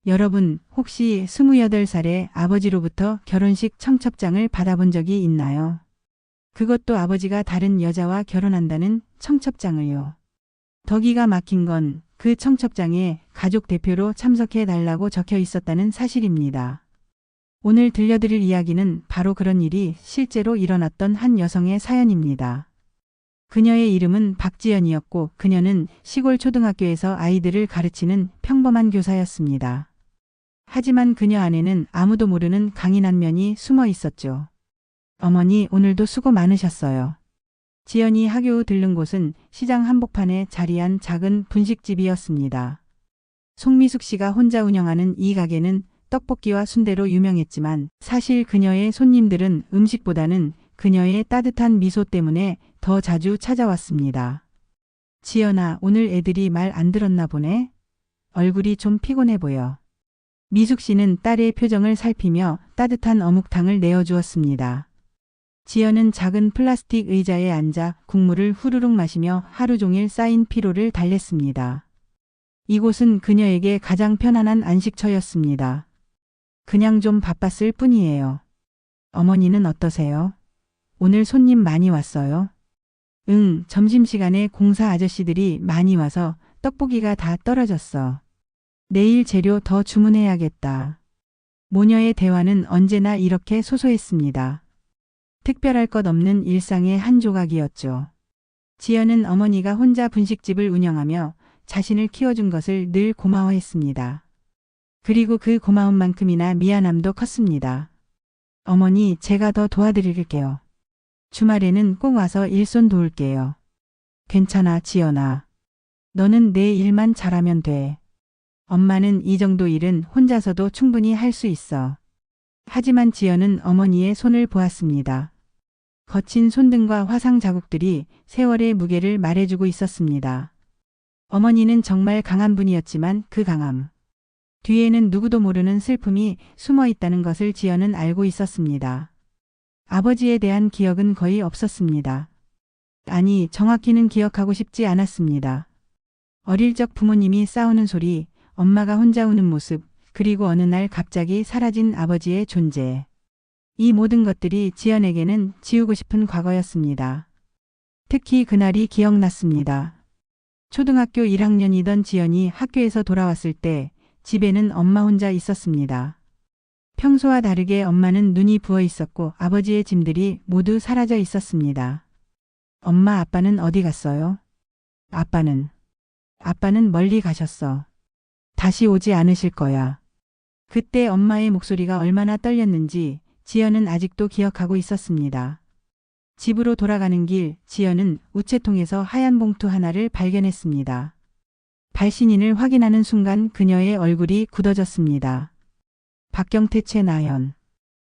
여러분, 혹시 28살에 아버지로부터 결혼식 청첩장을 받아본 적이 있나요? 그것도 아버지가 다른 여자와 결혼한다는 청첩장을요. 더 기가 막힌 건 그 청첩장에 가족 대표로 참석해 달라고 적혀 있었다는 사실입니다. 오늘 들려드릴 이야기는 바로 그런 일이 실제로 일어났던 한 여성의 사연입니다. 그녀의 이름은 박지연이었고 그녀는 시골 초등학교에서 아이들을 가르치는 평범한 교사였습니다. 하지만 그녀 안에는 아무도 모르는 강인한 면이 숨어 있었죠. 어머니, 오늘도 수고 많으셨어요. 지연이 학교 후 들른 곳은 시장 한복판에 자리한 작은 분식집이었습니다. 송미숙 씨가 혼자 운영하는 이 가게는 떡볶이와 순대로 유명했지만 사실 그녀의 손님들은 음식보다는 그녀의 따뜻한 미소 때문에 더 자주 찾아왔습니다. 지연아, 오늘 애들이 말 안 들었나 보네? 얼굴이 좀 피곤해 보여. 미숙 씨는 딸의 표정을 살피며 따뜻한 어묵탕을 내어주었습니다. 지연은 작은 플라스틱 의자에 앉아 국물을 후루룩 마시며 하루 종일 쌓인 피로를 달랬습니다. 이곳은 그녀에게 가장 편안한 안식처였습니다. 그냥 좀 바빴을 뿐이에요. 어머니는 어떠세요? 오늘 손님 많이 왔어요? 응, 점심시간에 공사 아저씨들이 많이 와서 떡볶이가 다 떨어졌어. 내일 재료 더 주문해야겠다. 모녀의 대화는 언제나 이렇게 소소했습니다. 특별할 것 없는 일상의 한 조각이었죠. 지연은 어머니가 혼자 분식집을 운영하며 자신을 키워준 것을 늘 고마워했습니다. 그리고 그 고마움만큼이나 미안함도 컸습니다. 어머니, 제가 더 도와드릴게요. 주말에는 꼭 와서 일손 도울게요. 괜찮아, 지연아. 너는 내 일만 잘하면 돼. 엄마는 이 정도 일은 혼자서도 충분히 할 수 있어. 하지만 지연은 어머니의 손을 보았습니다. 거친 손등과 화상 자국들이 세월의 무게를 말해주고 있었습니다. 어머니는 정말 강한 분이었지만 그 강함 뒤에는 누구도 모르는 슬픔이 숨어 있다는 것을 지연은 알고 있었습니다. 아버지에 대한 기억은 거의 없었습니다. 아니, 정확히는 기억하고 싶지 않았습니다. 어릴 적 부모님이 싸우는 소리, 엄마가 혼자 우는 모습, 그리고 어느 날 갑자기 사라진 아버지의 존재. 이 모든 것들이 지연에게는 지우고 싶은 과거였습니다. 특히 그날이 기억났습니다. 초등학교 1학년이던 지연이 학교에서 돌아왔을 때 집에는 엄마 혼자 있었습니다. 평소와 다르게 엄마는 눈이 부어 있었고 아버지의 짐들이 모두 사라져 있었습니다. 엄마, 아빠는 어디 갔어요? 아빠는 멀리 가셨어. 다시 오지 않으실 거야. 그때 엄마의 목소리가 얼마나 떨렸는지 지연은 아직도 기억하고 있었습니다. 집으로 돌아가는 길, 지연은 우체통에서 하얀 봉투 하나를 발견했습니다. 발신인을 확인하는 순간 그녀의 얼굴이 굳어졌습니다. 박경태 최나연.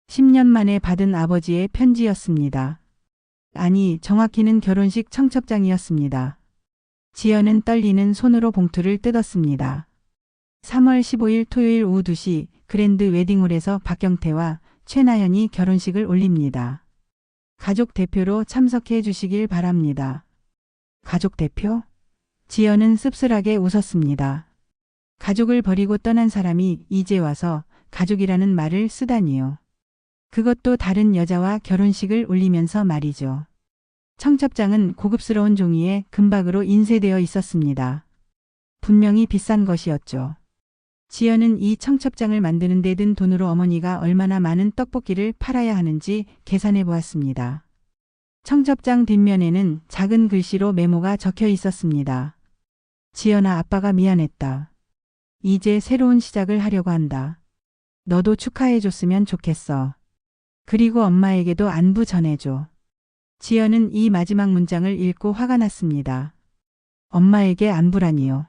10년 만에 받은 아버지의 편지였습니다. 아니, 정확히는 결혼식 청첩장이었습니다. 지연은 떨리는 손으로 봉투를 뜯었습니다. 3월 15일 토요일 오후 2시 그랜드 웨딩홀에서 박경태와 최나연이 결혼식을 올립니다. 가족 대표로 참석해 주시길 바랍니다. 가족 대표? 지연은 씁쓸하게 웃었습니다. 가족을 버리고 떠난 사람이 이제 와서 가족이라는 말을 쓰다니요. 그것도 다른 여자와 결혼식을 올리면서 말이죠. 청첩장은 고급스러운 종이에 금박으로 인쇄되어 있었습니다. 분명히 비싼 것이었죠. 지연은 이 청첩장을 만드는 데 든 돈으로 어머니가 얼마나 많은 떡볶이를 팔아야 하는지 계산해 보았습니다. 청첩장 뒷면에는 작은 글씨로 메모가 적혀 있었습니다. 지연아, 아빠가 미안했다. 이제 새로운 시작을 하려고 한다. 너도 축하해 줬으면 좋겠어. 그리고 엄마에게도 안부 전해줘. 지연은 이 마지막 문장을 읽고 화가 났습니다. 엄마에게 안부라니요.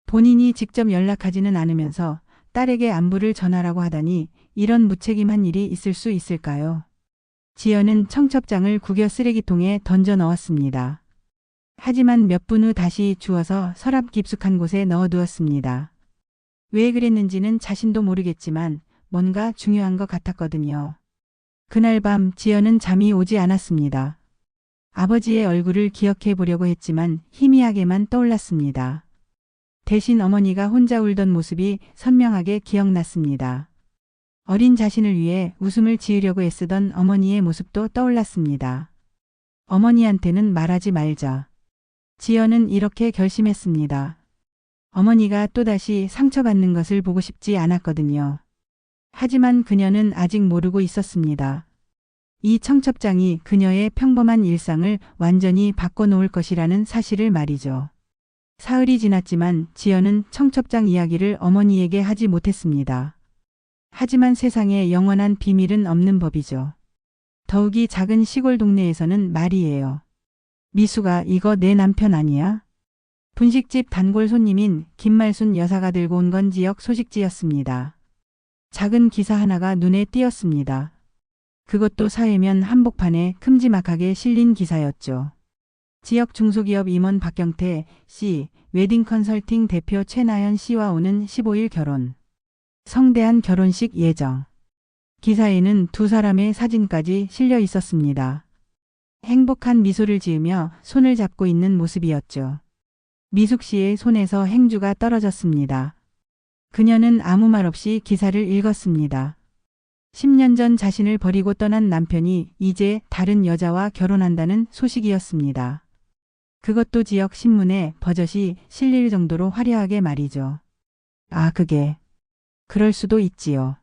본인이 직접 연락하지는 않으면서 딸에게 안부를 전하라고 하다니 이런 무책임한 일이 있을 수 있을까요? 지연은 청첩장을 구겨 쓰레기통에 던져 넣었습니다. 하지만 몇 분 후 다시 주워서 서랍 깊숙한 곳에 넣어두었습니다. 왜 그랬는지는 자신도 모르겠지만 뭔가 중요한 것 같았거든요. 그날 밤 지연은 잠이 오지 않았습니다. 아버지의 얼굴을 기억해 보려고 했지만 희미하게만 떠올랐습니다. 대신 어머니가 혼자 울던 모습이 선명하게 기억났습니다. 어린 자신을 위해 웃음을 지으려고 애쓰던 어머니의 모습도 떠올랐습니다. 어머니한테는 말하지 말자. 지연은 이렇게 결심했습니다. 어머니가 또다시 상처받는 것을 보고 싶지 않았거든요. 하지만 그녀는 아직 모르고 있었습니다. 이 청첩장이 그녀의 평범한 일상을 완전히 바꿔놓을 것이라는 사실을 말이죠. 사흘이 지났지만 지연은 청첩장 이야기를 어머니에게 하지 못했습니다. 하지만 세상에 영원한 비밀은 없는 법이죠. 더욱이 작은 시골 동네에서는 말이에요. 미수가 이거 내 남편 아니야? 분식집 단골 손님인 김말순 여사가 들고 온 건 지역 소식지였습니다. 작은 기사 하나가 눈에 띄었습니다. 그것도 사회면 한복판에 큼지막하게 실린 기사였죠. 지역 중소기업 임원 박경태 씨, 웨딩 컨설팅 대표 최나연 씨와 오는 15일 결혼. 성대한 결혼식 예정. 기사에는 두 사람의 사진까지 실려 있었습니다. 행복한 미소를 지으며 손을 잡고 있는 모습이었죠. 미숙 씨의 손에서 행주가 떨어졌습니다. 그녀는 아무 말 없이 기사를 읽었습니다. 10년 전 자신을 버리고 떠난 남편이 이제 다른 여자와 결혼한다는 소식이었습니다. 그것도 지역 신문에 버젓이 실릴 정도로 화려하게 말이죠. 아, 그게 그럴 수도 있지요.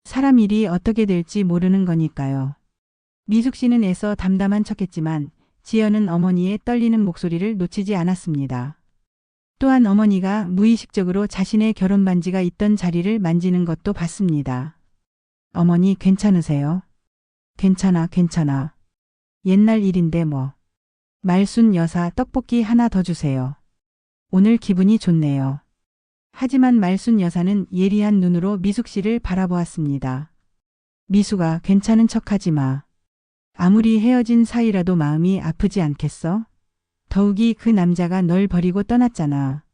사람 일이 어떻게 될지 모르는 거니까요. 미숙 씨는 애써 담담한 척했지만 지연은 어머니의 떨리는 목소리를 놓치지 않았습니다. 또한 어머니가 무의식적으로 자신의 결혼 반지가 있던 자리를 만지는 것도 봤습니다. 어머니 괜찮으세요? 괜찮아, 괜찮아. 옛날 일인데 뭐. 말순 여사 떡볶이 하나 더 주세요. 오늘 기분이 좋네요. 하지만 말순 여사는 예리한 눈으로 미숙 씨를 바라보았습니다. 미숙아, 괜찮은 척하지 마. 아무리 헤어진 사이라도 마음이 아프지 않겠어? 더욱이 그 남자가 널 버리고 떠났잖아.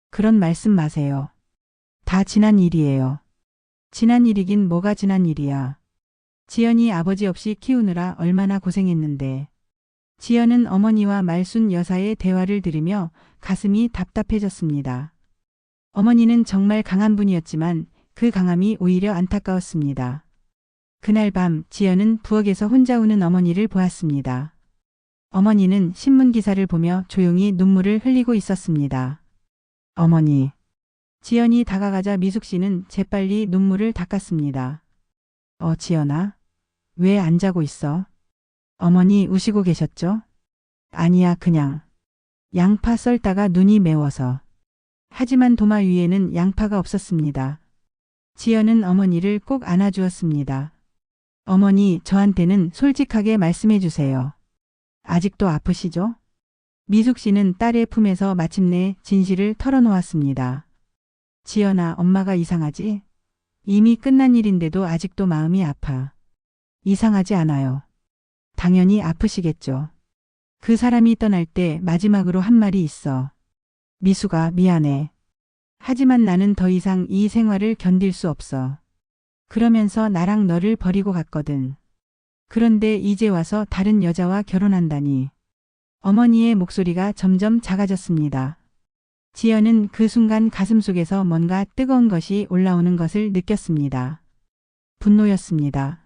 그런 말씀 마세요. 다 지난 일이에요. 지난 일이긴 뭐가 지난 일이야. 지연이 아버지 없이 키우느라 얼마나 고생했는데. 지연은 어머니와 말순 여사의 대화를 들으며 가슴이 답답해졌습니다. 어머니는 정말 강한 분이었지만 그 강함이 오히려 안타까웠습니다. 그날 밤 지연은 부엌에서 혼자 우는 어머니를 보았습니다. 어머니는 신문 기사를 보며 조용히 눈물을 흘리고 있었습니다. 어머니. 지연이 다가가자 미숙 씨는 재빨리 눈물을 닦았습니다. 지연아. 왜 안 자고 있어? 어머니 우시고 계셨죠? 아니야, 그냥. 양파 썰다가 눈이 매워서. 하지만 도마 위에는 양파가 없었습니다. 지연은 어머니를 꼭 안아주었습니다. 어머니, 저한테는 솔직하게 말씀해 주세요. 아직도 아프시죠? 미숙 씨는 딸의 품에서 마침내 진실을 털어놓았습니다. 지연아, 엄마가 이상하지? 이미 끝난 일인데도 아직도 마음이 아파. 이상하지 않아요. 당연히 아프시겠죠. 그 사람이 떠날 때 마지막으로 한 말이 있어. 미숙아, 미안해. 하지만 나는 더 이상 이 생활을 견딜 수 없어. 그러면서 나랑 너를 버리고 갔거든. 그런데 이제 와서 다른 여자와 결혼한다니. 어머니의 목소리가 점점 작아졌습니다. 지연은 그 순간 가슴속에서 뭔가 뜨거운 것이 올라오는 것을 느꼈습니다. 분노였습니다.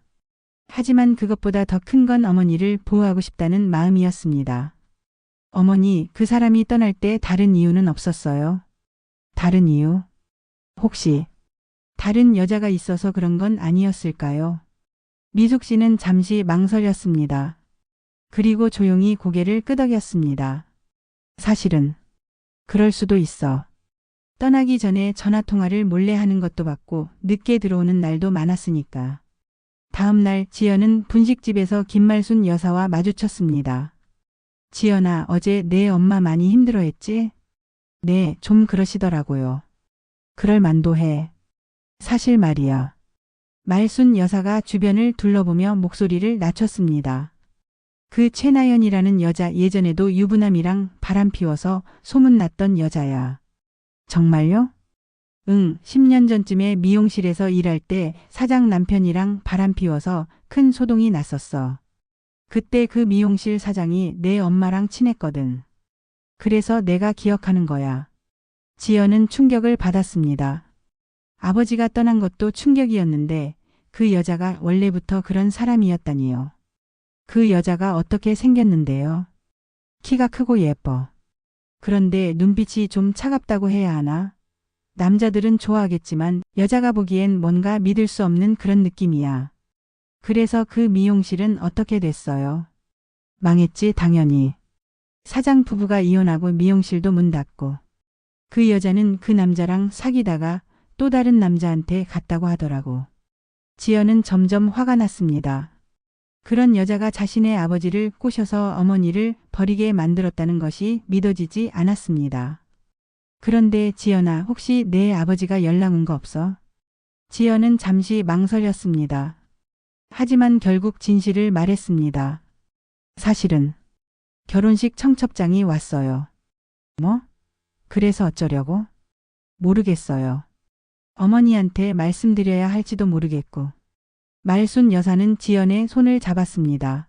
하지만 그것보다 더 큰 건 어머니를 보호하고 싶다는 마음이었습니다. 어머니, 그 사람이 떠날 때 다른 이유는 없었어요? 다른 이유? 혹시 다른 여자가 있어서 그런 건 아니었을까요? 미숙 씨는 잠시 망설였습니다. 그리고 조용히 고개를 끄덕였습니다. 사실은 그럴 수도 있어. 떠나기 전에 전화통화를 몰래 하는 것도 봤고 늦게 들어오는 날도 많았으니까. 다음 날 지연은 분식집에서 김말순 여사와 마주쳤습니다. 지연아, 어제 내 엄마 많이 힘들어했지? 네, 좀 그러시더라고요. 그럴 만도 해. 사실 말이야. 말순 여사가 주변을 둘러보며 목소리를 낮췄습니다. 그 최나연이라는 여자 예전에도 유부남이랑 바람 피워서 소문났던 여자야. 정말요? 응, 10년 전쯤에 미용실에서 일할 때 사장 남편이랑 바람 피워서 큰 소동이 났었어. 그때 그 미용실 사장이 내 엄마랑 친했거든. 그래서 내가 기억하는 거야. 지연은 충격을 받았습니다. 아버지가 떠난 것도 충격이었는데 그 여자가 원래부터 그런 사람이었다니요. 그 여자가 어떻게 생겼는데요? 키가 크고 예뻐. 그런데 눈빛이 좀 차갑다고 해야 하나? 남자들은 좋아하겠지만 여자가 보기엔 뭔가 믿을 수 없는 그런 느낌이야. 그래서 그 미용실은 어떻게 됐어요? 망했지, 당연히. 사장 부부가 이혼하고 미용실도 문 닫고. 그 여자는 그 남자랑 사귀다가 또 다른 남자한테 갔다고 하더라고. 지연은 점점 화가 났습니다. 그런 여자가 자신의 아버지를 꼬셔서 어머니를 버리게 만들었다는 것이 믿어지지 않았습니다. 그런데 지연아, 혹시 내 아버지가 연락 온 거 없어? 지연은 잠시 망설였습니다. 하지만 결국 진실을 말했습니다. 사실은 결혼식 청첩장이 왔어요. 뭐? 그래서 어쩌려고? 모르겠어요. 어머니한테 말씀드려야 할지도 모르겠고. 말순 여사는 지연의 손을 잡았습니다.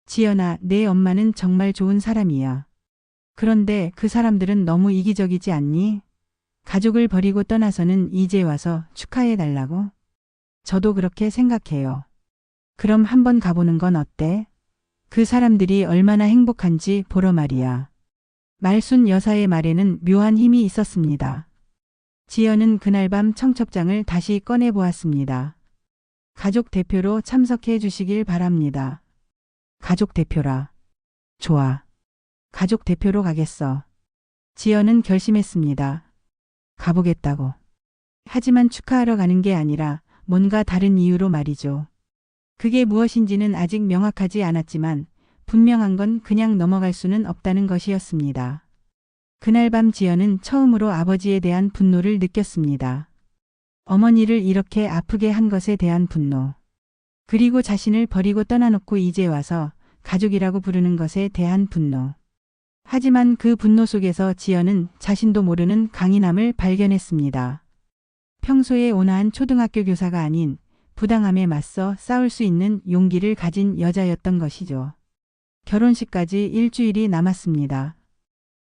지연아, 내 엄마는 정말 좋은 사람이야. 그런데 그 사람들은 너무 이기적이지 않니? 가족을 버리고 떠나서는 이제 와서 축하해 달라고? 저도 그렇게 생각해요. 그럼 한번 가보는 건 어때? 그 사람들이 얼마나 행복한지 보러 말이야. 말순 여사의 말에는 묘한 힘이 있었습니다. 지연은 그날 밤 청첩장을 다시 꺼내 보았습니다. 가족 대표로 참석해 주시길 바랍니다. 가족 대표라. 좋아. 가족 대표로 가겠어. 지연은 결심했습니다. 가보겠다고. 하지만 축하하러 가는 게 아니라 뭔가 다른 이유로 말이죠. 그게 무엇인지는 아직 명확하지 않았지만 분명한 건 그냥 넘어갈 수는 없다는 것이었습니다. 그날 밤 지연은 처음으로 아버지에 대한 분노를 느꼈습니다. 어머니를 이렇게 아프게 한 것에 대한 분노. 그리고 자신을 버리고 떠나놓고 이제 와서 가족이라고 부르는 것에 대한 분노. 하지만 그 분노 속에서 지연은 자신도 모르는 강인함을 발견했습니다. 평소에 온화한 초등학교 교사가 아닌 부당함에 맞서 싸울 수 있는 용기를 가진 여자였던 것이죠. 결혼식까지 일주일이 남았습니다.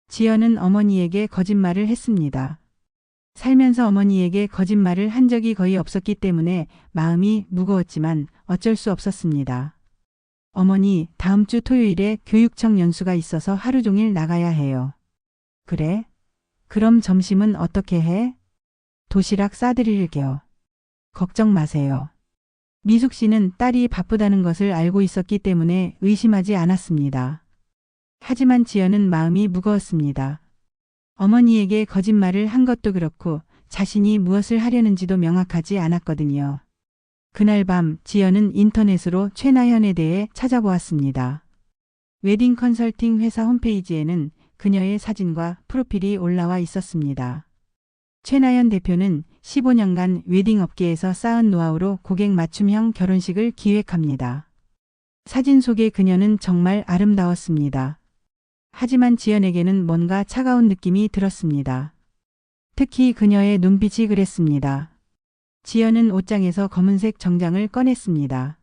지연은 어머니에게 거짓말을 했습니다. 살면서 어머니에게 거짓말을 한 적이 거의 없었기 때문에 마음이 무거웠지만 어쩔 수 없었습니다. 어머니, 다음 주 토요일에 교육청 연수가 있어서 하루 종일 나가야 해요. 그래? 그럼 점심은 어떻게 해? 도시락 싸드릴게요. 걱정 마세요. 미숙 씨는 딸이 바쁘다는 것을 알고 있었기 때문에 의심하지 않았습니다. 하지만 지연은 마음이 무거웠습니다. 어머니에게 거짓말을 한 것도 그렇고 자신이 무엇을 하려는지도 명확하지 않았거든요. 그날 밤 지연은 인터넷으로 최나현에 대해 찾아보았습니다. 웨딩 컨설팅 회사 홈페이지에는 그녀의 사진과 프로필이 올라와 있었습니다. 최나현 대표는 15년간 웨딩 업계에서 쌓은 노하우로 고객 맞춤형 결혼식을 기획합니다. 사진 속의 그녀는 정말 아름다웠습니다. 하지만 지연에게는 뭔가 차가운 느낌이 들었습니다. 특히 그녀의 눈빛이 그랬습니다. 지연은 옷장에서 검은색 정장을 꺼냈습니다.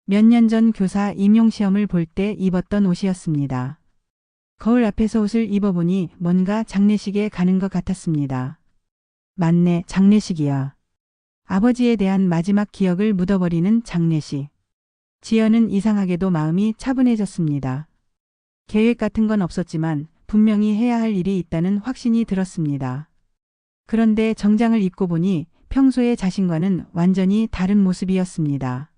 몇 년 전 교사 임용시험을 볼 때 입었던 옷이었습니다. 거울 앞에서 옷을 입어보니 뭔가 장례식에 가는 것 같았습니다. 맞네, 장례식이야. 아버지에 대한 마지막 기억을 묻어버리는 장례식. 지연은 이상하게도 마음이 차분해졌습니다. 계획 같은 건 없었지만 분명히 해야 할 일이 있다는 확신이 들었습니다. 그런데 정장을 입고 보니 평소의 자신과는 완전히 다른 모습이었습니다.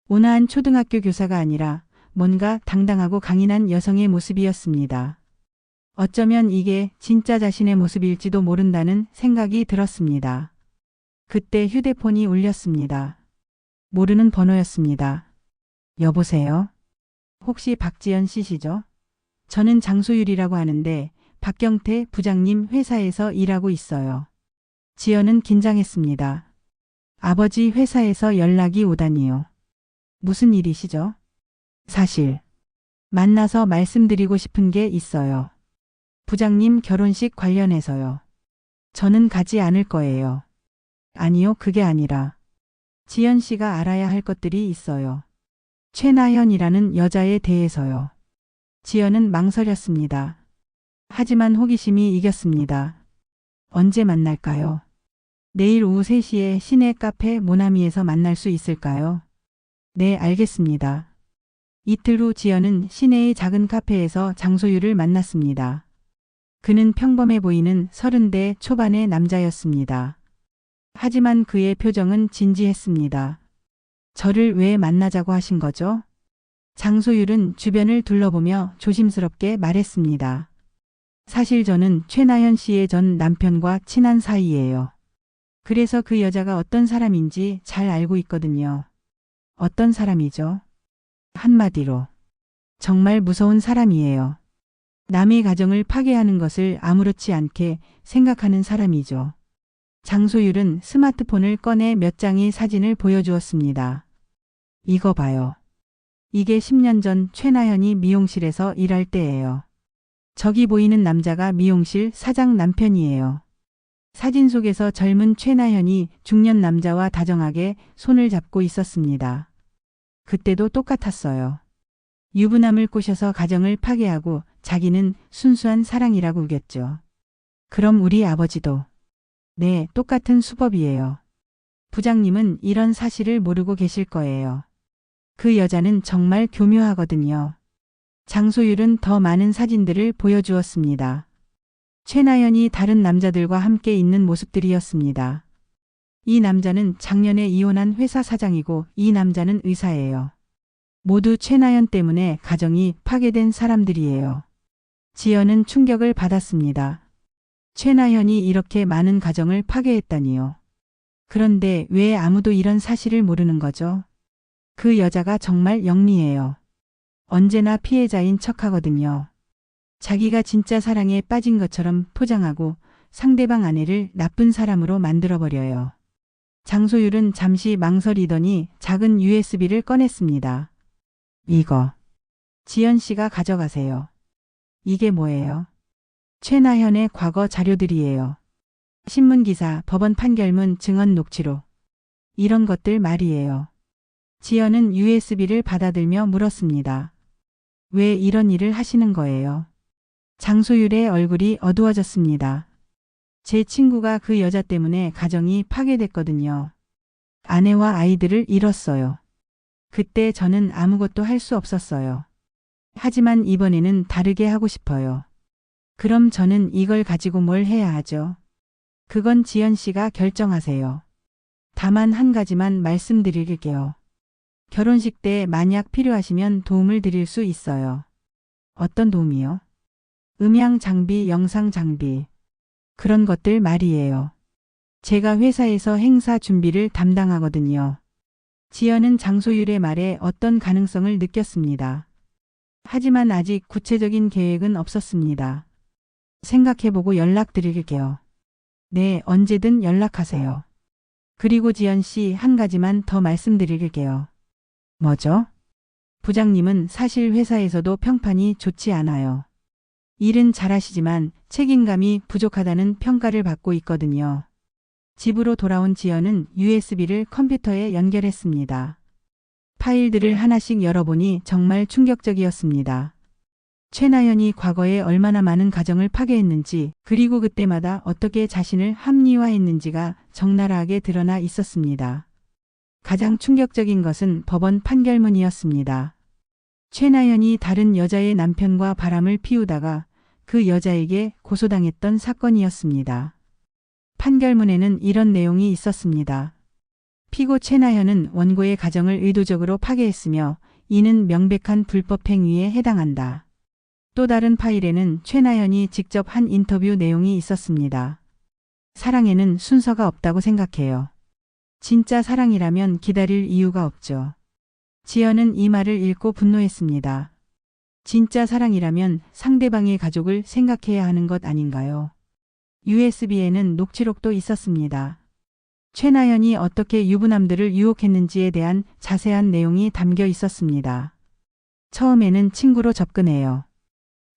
온화한 초등학교 교사가 아니라 뭔가 당당하고 강인한 여성의 모습이었습니다. 어쩌면 이게 진짜 자신의 모습일지도 모른다는 생각이 들었습니다. 그때 휴대폰이 울렸습니다. 모르는 번호였습니다. 여보세요? 혹시 박지연 씨시죠? 저는 장소율이라고 하는데 박경태 부장님 회사에서 일하고 있어요. 지연은 긴장했습니다. 아버지 회사에서 연락이 오다니요. 무슨 일이시죠? 사실 만나서 말씀드리고 싶은 게 있어요. 부장님 결혼식 관련해서요. 저는 가지 않을 거예요. 아니요, 그게 아니라 지연 씨가 알아야 할 것들이 있어요. 최나현이라는 여자에 대해서요. 지연은 망설였습니다. 하지만 호기심이 이겼습니다. 언제 만날까요? 내일 오후 3시에 시내 카페 모나미에서 만날 수 있을까요? 네, 알겠습니다. 이틀 후 지연은 시내의 작은 카페에서 장소율을 만났습니다. 그는 평범해 보이는 30대 초반의 남자였습니다. 하지만 그의 표정은 진지했습니다. 저를 왜 만나자고 하신 거죠? 장소율은 주변을 둘러보며 조심스럽게 말했습니다. 사실 저는 최나현 씨의 전 남편과 친한 사이예요. 그래서 그 여자가 어떤 사람인지 잘 알고 있거든요. 어떤 사람이죠? 한마디로 정말 무서운 사람이에요. 남의 가정을 파괴하는 것을 아무렇지 않게 생각하는 사람이죠. 장소율은 스마트폰을 꺼내 몇 장의 사진을 보여주었습니다. 이거 봐요. 이게 10년 전 최나현이 미용실에서 일할 때예요. 저기 보이는 남자가 미용실 사장 남편이에요. 사진 속에서 젊은 최나현이 중년 남자와 다정하게 손을 잡고 있었습니다. 그때도 똑같았어요. 유부남을 꼬셔서 가정을 파괴하고 자기는 순수한 사랑이라고 우겼죠. 그럼 우리 아버지도. 네, 똑같은 수법이에요. 부장님은 이런 사실을 모르고 계실 거예요. 그 여자는 정말 교묘하거든요. 장소율은 더 많은 사진들을 보여주었습니다. 최나연이 다른 남자들과 함께 있는 모습들이었습니다. 이 남자는 작년에 이혼한 회사 사장이고 이 남자는 의사예요. 모두 최나연 때문에 가정이 파괴된 사람들이에요. 지연은 충격을 받았습니다. 최나연이 이렇게 많은 가정을 파괴했다니요. 그런데 왜 아무도 이런 사실을 모르는 거죠? 그 여자가 정말 영리해요. 언제나 피해자인 척하거든요. 자기가 진짜 사랑에 빠진 것처럼 포장하고 상대방 아내를 나쁜 사람으로 만들어버려요. 장소율은 잠시 망설이더니 작은 USB를 꺼냈습니다. 이거. 지연 씨가 가져가세요. 이게 뭐예요? 최나현의 과거 자료들이에요. 신문기사, 법원 판결문, 증언 녹취록. 이런 것들 말이에요. 지연은 USB를 받아들며 물었습니다. 왜 이런 일을 하시는 거예요? 장소율의 얼굴이 어두워졌습니다. 제 친구가 그 여자 때문에 가정이 파괴됐거든요. 아내와 아이들을 잃었어요. 그때 저는 아무것도 할 수 없었어요. 하지만 이번에는 다르게 하고 싶어요. 그럼 저는 이걸 가지고 뭘 해야 하죠? 그건 지연 씨가 결정하세요. 다만 한 가지만 말씀드릴게요. 결혼식 때 만약 필요하시면 도움을 드릴 수 있어요. 어떤 도움이요? 음향 장비, 영상 장비. 그런 것들 말이에요. 제가 회사에서 행사 준비를 담당하거든요. 지연은 장소율의 말에 어떤 가능성을 느꼈습니다. 하지만 아직 구체적인 계획은 없었습니다. 생각해보고 연락드릴게요. 네, 언제든 연락하세요. 그리고 지연 씨 한 가지만 더 말씀드릴게요. 뭐죠? 부장님은 사실 회사에서도 평판이 좋지 않아요. 일은 잘하시지만 책임감이 부족하다는 평가를 받고 있거든요. 집으로 돌아온 지연은 USB를 컴퓨터에 연결했습니다. 파일들을 하나씩 열어보니 정말 충격적이었습니다. 최나연이 과거에 얼마나 많은 가정을 파괴했는지, 그리고 그때마다 어떻게 자신을 합리화했는지가 적나라하게 드러나 있었습니다. 가장 충격적인 것은 법원 판결문이었습니다. 최나연이 다른 여자의 남편과 바람을 피우다가 그 여자에게 고소당했던 사건이었습니다. 판결문에는 이런 내용이 있었습니다. 피고 최나현은 원고의 가정을 의도적으로 파괴했으며 이는 명백한 불법 행위에 해당한다. 또 다른 파일에는 최나현이 직접 한 인터뷰 내용이 있었습니다. 사랑에는 순서가 없다고 생각해요. 진짜 사랑이라면 기다릴 이유가 없죠. 지연은 이 말을 읽고 분노했습니다. 진짜 사랑이라면 상대방의 가족을 생각해야 하는 것 아닌가요? USB에는 녹취록도 있었습니다. 최나연이 어떻게 유부남들을 유혹했는지에 대한 자세한 내용이 담겨 있었습니다. 처음에는 친구로 접근해요.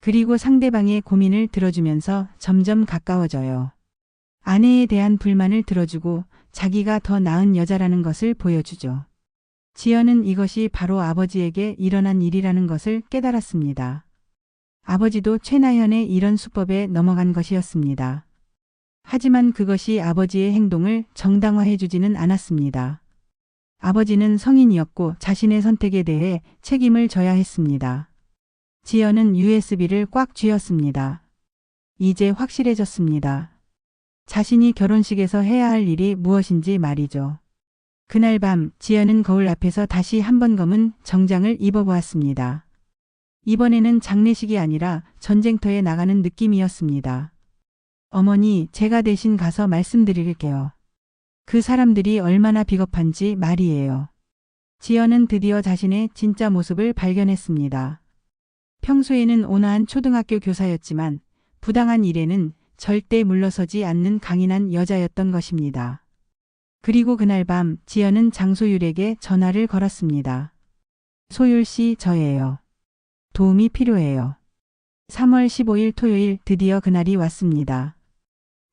그리고 상대방의 고민을 들어주면서 점점 가까워져요. 아내에 대한 불만을 들어주고 자기가 더 나은 여자라는 것을 보여주죠. 지연은 이것이 바로 아버지에게 일어난 일이라는 것을 깨달았습니다. 아버지도 최나현의 이런 수법에 넘어간 것이었습니다. 하지만 그것이 아버지의 행동을 정당화해주지는 않았습니다. 아버지는 성인이었고 자신의 선택에 대해 책임을 져야 했습니다. 지연은 USB를 꽉 쥐었습니다. 이제 확실해졌습니다. 자신이 결혼식에서 해야 할 일이 무엇인지 말이죠. 그날 밤 지연은 거울 앞에서 다시 한 번 검은 정장을 입어보았습니다. 이번에는 장례식이 아니라 전쟁터에 나가는 느낌이었습니다. 어머니, 제가 대신 가서 말씀드릴게요. 그 사람들이 얼마나 비겁한지 말이에요. 지연은 드디어 자신의 진짜 모습을 발견했습니다. 평소에는 온화한 초등학교 교사였지만 부당한 일에는 절대 물러서지 않는 강인한 여자였던 것입니다. 그리고 그날 밤 지연은 장소율에게 전화를 걸었습니다. 소율 씨, 저예요. 도움이 필요해요. 3월 15일 토요일 드디어 그날이 왔습니다.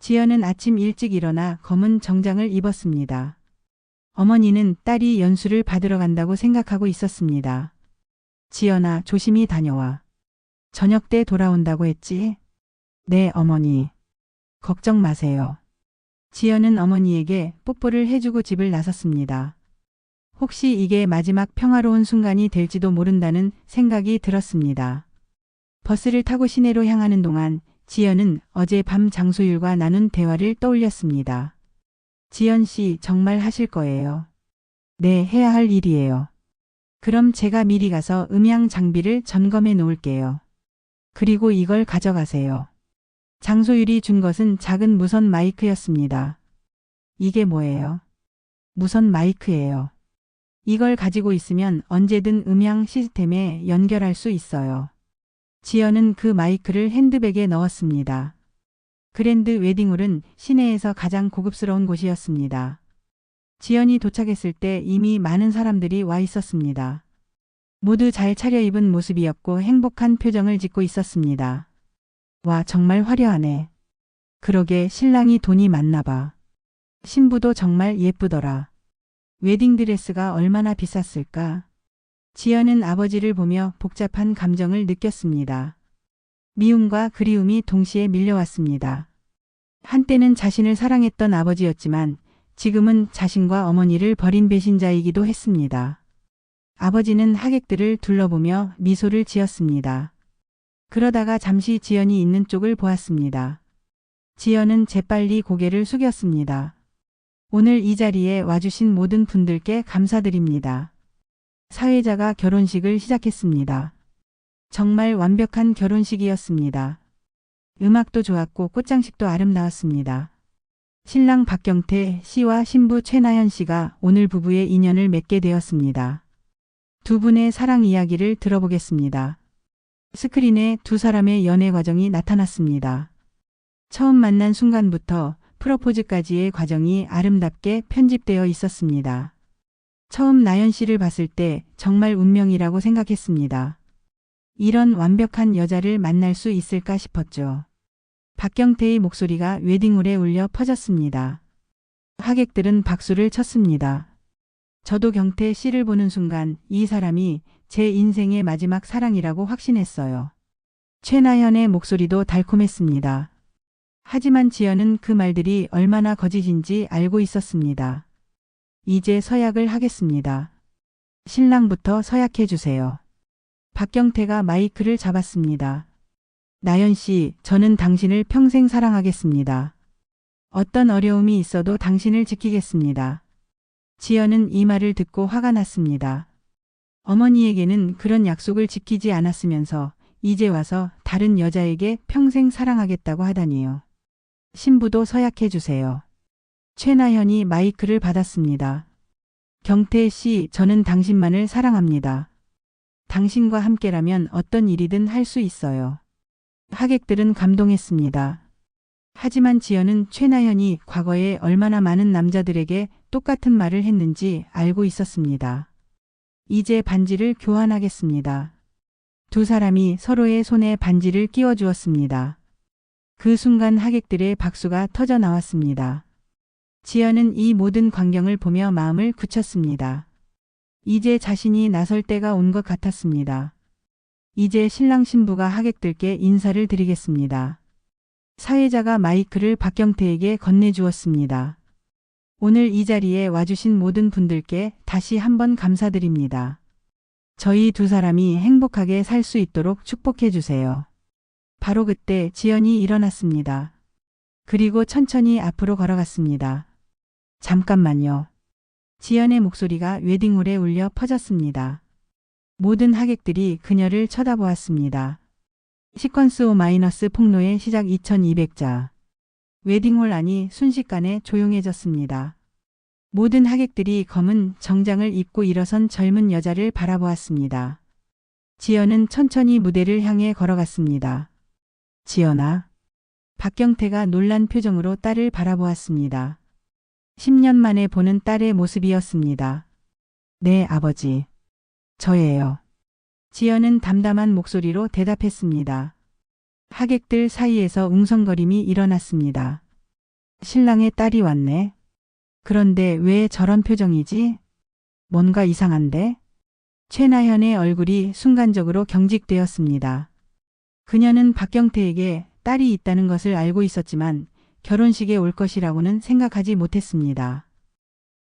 지연은 아침 일찍 일어나 검은 정장을 입었습니다. 어머니는 딸이 연수를 받으러 간다고 생각하고 있었습니다. 지연아, 조심히 다녀와. 저녁 때 돌아온다고 했지? 네, 어머니. 걱정 마세요. 지연은 어머니에게 뽀뽀를 해주고 집을 나섰습니다. 혹시 이게 마지막 평화로운 순간이 될지도 모른다는 생각이 들었습니다. 버스를 타고 시내로 향하는 동안 지연은 어제 밤 장소율과 나눈 대화를 떠올렸습니다. 지연 씨, 정말 하실 거예요? 네, 해야 할 일이에요. 그럼 제가 미리 가서 음향 장비를 점검해 놓을게요. 그리고 이걸 가져가세요. 장소율이 준 것은 작은 무선 마이크였습니다. 이게 뭐예요? 무선 마이크예요. 이걸 가지고 있으면 언제든 음향 시스템에 연결할 수 있어요. 지연은 그 마이크를 핸드백에 넣었습니다. 그랜드 웨딩홀은 시내에서 가장 고급스러운 곳이었습니다. 지연이 도착했을 때 이미 많은 사람들이 와 있었습니다. 모두 잘 차려입은 모습이었고 행복한 표정을 짓고 있었습니다. 와, 정말 화려하네. 그러게 신랑이 돈이 많나 봐. 신부도 정말 예쁘더라. 웨딩드레스가 얼마나 비쌌을까? 지연은 아버지를 보며 복잡한 감정을 느꼈습니다. 미움과 그리움이 동시에 밀려왔습니다. 한때는 자신을 사랑했던 아버지였지만 지금은 자신과 어머니를 버린 배신자이기도 했습니다. 아버지는 하객들을 둘러보며 미소를 지었습니다. 그러다가 잠시 지연이 있는 쪽을 보았습니다. 지연은 재빨리 고개를 숙였습니다. 오늘 이 자리에 와주신 모든 분들께 감사드립니다. 사회자가 결혼식을 시작했습니다. 정말 완벽한 결혼식이었습니다. 음악도 좋았고 꽃장식도 아름다웠습니다. 신랑 박경태 씨와 신부 최나연 씨가 오늘 부부의 인연을 맺게 되었습니다. 두 분의 사랑 이야기를 들어보겠습니다. 스크린에 두 사람의 연애 과정이 나타났습니다. 처음 만난 순간부터 프로포즈까지의 과정이 아름답게 편집되어 있었습니다. 처음 나연 씨를 봤을 때 정말 운명이라고 생각했습니다. 이런 완벽한 여자를 만날 수 있을까 싶었죠. 박경태의 목소리가 웨딩홀에 울려 퍼졌습니다. 하객들은 박수를 쳤습니다. 저도 경태 씨를 보는 순간 이 사람이 제 인생의 마지막 사랑이라고 확신했어요. 최나연의 목소리도 달콤했습니다. 하지만 지연은 그 말들이 얼마나 거짓인지 알고 있었습니다. 이제 서약을 하겠습니다. 신랑부터 서약해 주세요. 박경태가 마이크를 잡았습니다. 나연 씨, 저는 당신을 평생 사랑하겠습니다. 어떤 어려움이 있어도 당신을 지키겠습니다. 지연은 이 말을 듣고 화가 났습니다. 어머니에게는 그런 약속을 지키지 않았으면서 이제 와서 다른 여자에게 평생 사랑하겠다고 하다니요. 신부도 서약해 주세요. 최나현이 마이크를 받았습니다. 경태 씨, 저는 당신만을 사랑합니다. 당신과 함께라면 어떤 일이든 할 수 있어요. 하객들은 감동했습니다. 하지만 지연은 최나현이 과거에 얼마나 많은 남자들에게 똑같은 말을 했는지 알고 있었습니다. 이제 반지를 교환하겠습니다. 두 사람이 서로의 손에 반지를 끼워 주었습니다. 그 순간 하객들의 박수가 터져 나왔습니다. 지연은 이 모든 광경을 보며 마음을 굳혔습니다. 이제 자신이 나설 때가 온 것 같았습니다. 이제 신랑 신부가 하객들께 인사를 드리겠습니다. 사회자가 마이크를 박경태에게 건네주었습니다. 오늘 이 자리에 와주신 모든 분들께 다시 한번 감사드립니다. 저희 두 사람이 행복하게 살 수 있도록 축복해 주세요. 바로 그때 지연이 일어났습니다. 그리고 천천히 앞으로 걸어갔습니다. 잠깐만요. 지연의 목소리가 웨딩홀에 울려 퍼졌습니다. 모든 하객들이 그녀를 쳐다보았습니다. 시퀀스 O- 폭로의 시작 2200자. 웨딩홀 안이 순식간에 조용해졌습니다. 모든 하객들이 검은 정장을 입고 일어선 젊은 여자를 바라보았습니다. 지연은 천천히 무대를 향해 걸어갔습니다. 지연아. 박경태가 놀란 표정으로 딸을 바라보았습니다. 10년 만에 보는 딸의 모습이었습니다. 네, 아버지. 저예요. 지연은 담담한 목소리로 대답했습니다. 하객들 사이에서 웅성거림이 일어났습니다. 신랑의 딸이 왔네. 그런데 왜 저런 표정이지? 뭔가 이상한데? 최나현의 얼굴이 순간적으로 경직되었습니다. 그녀는 박경태에게 딸이 있다는 것을 알고 있었지만 결혼식에 올 것이라고는 생각하지 못했습니다.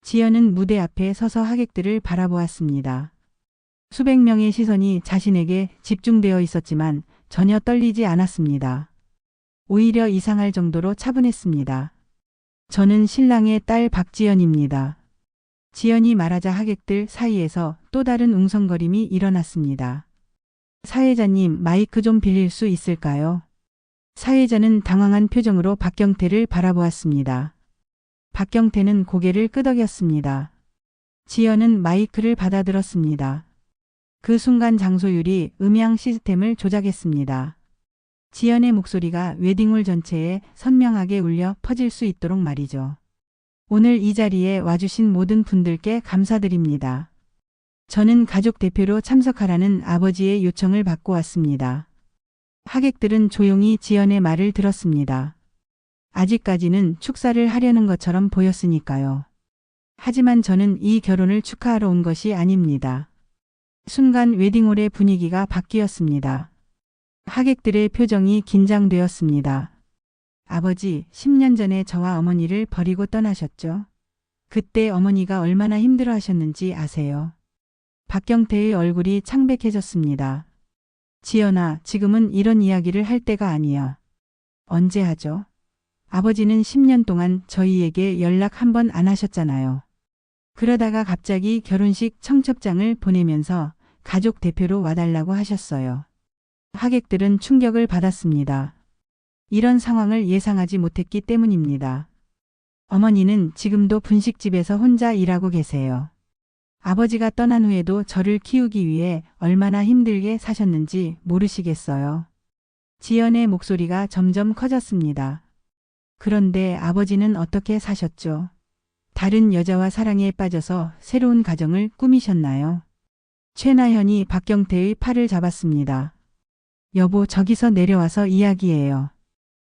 지연은 무대 앞에 서서 하객들을 바라보았습니다. 수백 명의 시선이 자신에게 집중되어 있었지만 전혀 떨리지 않았습니다. 오히려 이상할 정도로 차분했습니다. 저는 신랑의 딸 박지연입니다. 지연이 말하자 하객들 사이에서 또 다른 웅성거림이 일어났습니다. 사회자님, 마이크 좀 빌릴 수 있을까요? 사회자는 당황한 표정으로 박경태를 바라보았습니다. 박경태는 고개를 끄덕였습니다. 지연은 마이크를 받아들었습니다. 그 순간 장소율이 음향 시스템을 조작했습니다. 지연의 목소리가 웨딩홀 전체에 선명하게 울려 퍼질 수 있도록 말이죠. 오늘 이 자리에 와주신 모든 분들께 감사드립니다. 저는 가족 대표로 참석하라는 아버지의 요청을 받고 왔습니다. 하객들은 조용히 지연의 말을 들었습니다. 아직까지는 축사를 하려는 것처럼 보였으니까요. 하지만 저는 이 결혼을 축하하러 온 것이 아닙니다. 순간 웨딩홀의 분위기가 바뀌었습니다. 하객들의 표정이 긴장되었습니다. 아버지, 10년 전에 저와 어머니를 버리고 떠나셨죠? 그때 어머니가 얼마나 힘들어하셨는지 아세요? 박경태의 얼굴이 창백해졌습니다. 지연아, 지금은 이런 이야기를 할 때가 아니야. 언제 하죠? 아버지는 10년 동안 저희에게 연락 한 번 안 하셨잖아요. 그러다가 갑자기 결혼식 청첩장을 보내면서 가족 대표로 와달라고 하셨어요. 하객들은 충격을 받았습니다. 이런 상황을 예상하지 못했기 때문입니다. 어머니는 지금도 분식집에서 혼자 일하고 계세요. 아버지가 떠난 후에도 저를 키우기 위해 얼마나 힘들게 사셨는지 모르시겠어요. 지연의 목소리가 점점 커졌습니다. 그런데 아버지는 어떻게 사셨죠? 다른 여자와 사랑에 빠져서 새로운 가정을 꾸미셨나요? 최나현이 박경태의 팔을 잡았습니다. 여보, 저기서 내려와서 이야기해요.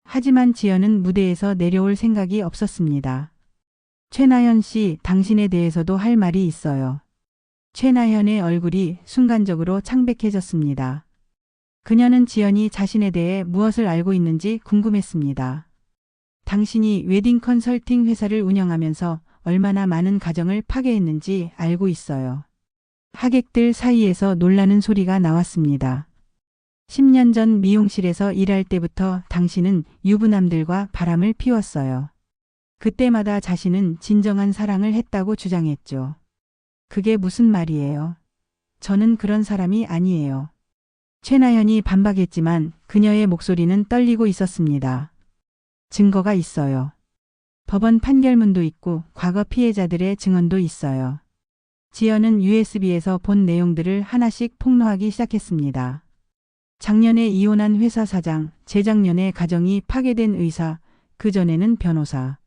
하지만 지연은 무대에서 내려올 생각이 없었습니다. 최나현 씨, 당신에 대해서도 할 말이 있어요. 최나현의 얼굴이 순간적으로 창백해졌습니다. 그녀는 지연이 자신에 대해 무엇을 알고 있는지 궁금했습니다. 당신이 웨딩 컨설팅 회사를 운영하면서 얼마나 많은 가정을 파괴했는지 알고 있어요. 하객들 사이에서 놀라는 소리가 나왔습니다. 10년 전 미용실에서 일할 때부터 당신은 유부남들과 바람을 피웠어요. 그때마다 자신은 진정한 사랑을 했다고 주장했죠. 그게 무슨 말이에요? 저는 그런 사람이 아니에요. 최나현이 반박했지만 그녀의 목소리는 떨리고 있었습니다. 증거가 있어요. 법원 판결문도 있고 과거 피해자들의 증언도 있어요. 지연은 USB에서 본 내용들을 하나씩 폭로하기 시작했습니다. 작년에 이혼한 회사 사장, 재작년에 가정이 파괴된 의사, 그전에는 변호사.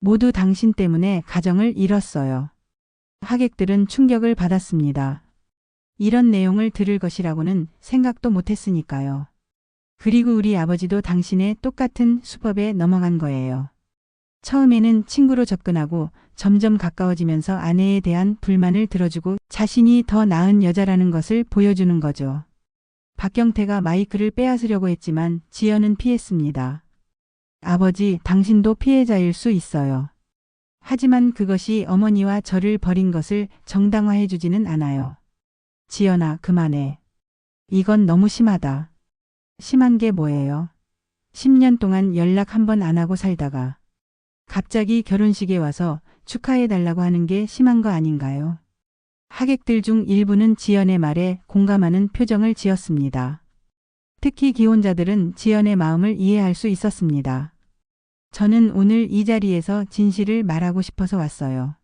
모두 당신 때문에 가정을 잃었어요. 하객들은 충격을 받았습니다. 이런 내용을 들을 것이라고는 생각도 못했으니까요. 그리고 우리 아버지도 당신의 똑같은 수법에 넘어간 거예요. 처음에는 친구로 접근하고 점점 가까워지면서 아내에 대한 불만을 들어주고 자신이 더 나은 여자라는 것을 보여주는 거죠. 박경태가 마이크를 빼앗으려고 했지만 지연은 피했습니다. 아버지, 당신도 피해자일 수 있어요. 하지만 그것이 어머니와 저를 버린 것을 정당화해주지는 않아요. 지연아, 그만해. 이건 너무 심하다. 심한 게 뭐예요? 10년 동안 연락 한 번 안 하고 살다가 갑자기 결혼식에 와서 축하해달라고 하는 게 심한 거 아닌가요? 하객들 중 일부는 지연의 말에 공감하는 표정을 지었습니다. 특히 기혼자들은 지연의 마음을 이해할 수 있었습니다. 저는 오늘 이 자리에서 진실을 말하고 싶어서 왔어요.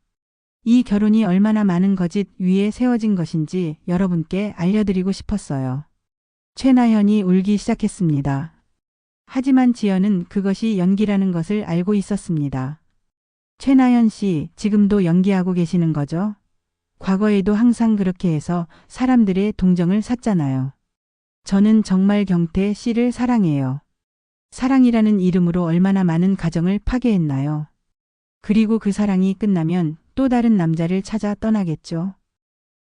이 결혼이 얼마나 많은 거짓 위에 세워진 것인지 여러분께 알려드리고 싶었어요. 최나현이 울기 시작했습니다. 하지만 지연은 그것이 연기라는 것을 알고 있었습니다. 최나현 씨, 지금도 연기하고 계시는 거죠? 과거에도 항상 그렇게 해서 사람들의 동정을 샀잖아요. 저는 정말 경태 씨를 사랑해요. 사랑이라는 이름으로 얼마나 많은 가정을 파괴했나요? 그리고 그 사랑이 끝나면 또 다른 남자를 찾아 떠나겠죠.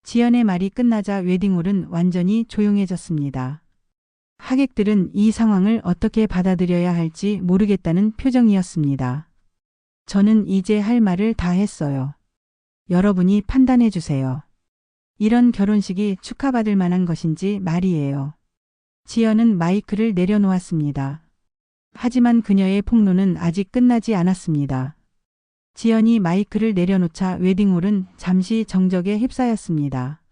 지연의 말이 끝나자 웨딩홀은 완전히 조용해졌습니다. 하객들은 이 상황을 어떻게 받아들여야 할지 모르겠다는 표정이었습니다. 저는 이제 할 말을 다 했어요. 여러분이 판단해 주세요. 이런 결혼식이 축하받을 만한 것인지 말이에요. 지연은 마이크를 내려놓았습니다. 하지만 그녀의 폭로는 아직 끝나지 않았습니다. 지연이 마이크를 내려놓자 웨딩홀은 잠시 정적에 휩싸였습니다.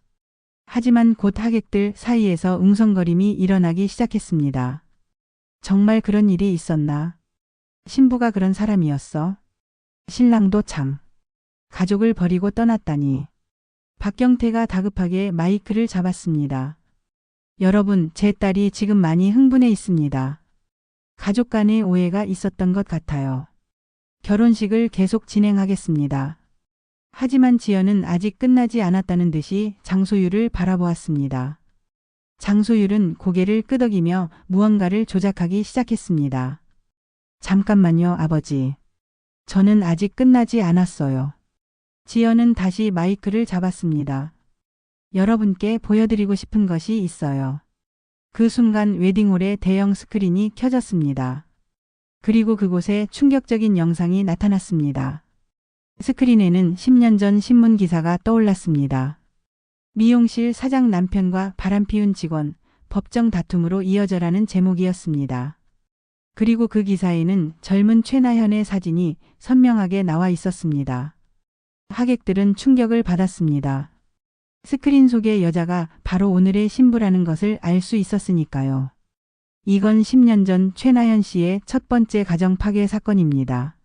하지만 곧 하객들 사이에서 웅성거림이 일어나기 시작했습니다. 정말 그런 일이 있었나? 신부가 그런 사람이었어? 신랑도 참. 가족을 버리고 떠났다니. 박경태가 다급하게 마이크를 잡았습니다. 여러분, 제 딸이 지금 많이 흥분해 있습니다. 가족 간의 오해가 있었던 것 같아요. 결혼식을 계속 진행하겠습니다. 하지만 지연은 아직 끝나지 않았다는 듯이 장소율을 바라보았습니다. 장소율은 고개를 끄덕이며 무언가를 조작하기 시작했습니다. 잠깐만요, 아버지. 저는 아직 끝나지 않았어요. 지연은 다시 마이크를 잡았습니다. 여러분께 보여드리고 싶은 것이 있어요. 그 순간 웨딩홀의 대형 스크린이 켜졌습니다. 그리고 그곳에 충격적인 영상이 나타났습니다. 스크린에는 10년 전 신문 기사가 떠올랐습니다. 미용실 사장 남편과 바람피운 직원, 법정 다툼으로 이어져라는 제목이었습니다. 그리고 그 기사에는 젊은 최나현의 사진이 선명하게 나와 있었습니다. 하객들은 충격을 받았습니다. 스크린 속의 여자가 바로 오늘의 신부라는 것을 알 수 있었으니까요. 이건 10년 전 최나현 씨의 첫 번째 가정 파괴 사건입니다.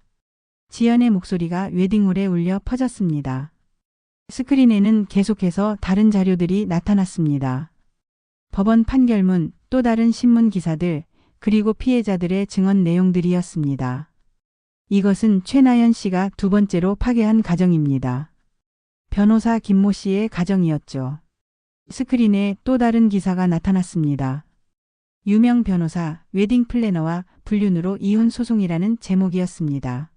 지연의 목소리가 웨딩홀에 울려 퍼졌습니다. 스크린에는 계속해서 다른 자료들이 나타났습니다. 법원 판결문, 또 다른 신문 기사들, 그리고 피해자들의 증언 내용들이었습니다. 이것은 최나현 씨가 두 번째로 파괴한 가정입니다. 변호사 김모 씨의 가정이었죠. 스크린에 또 다른 기사가 나타났습니다. 유명 변호사, 웨딩 플래너와 불륜으로 이혼 소송이라는 제목이었습니다.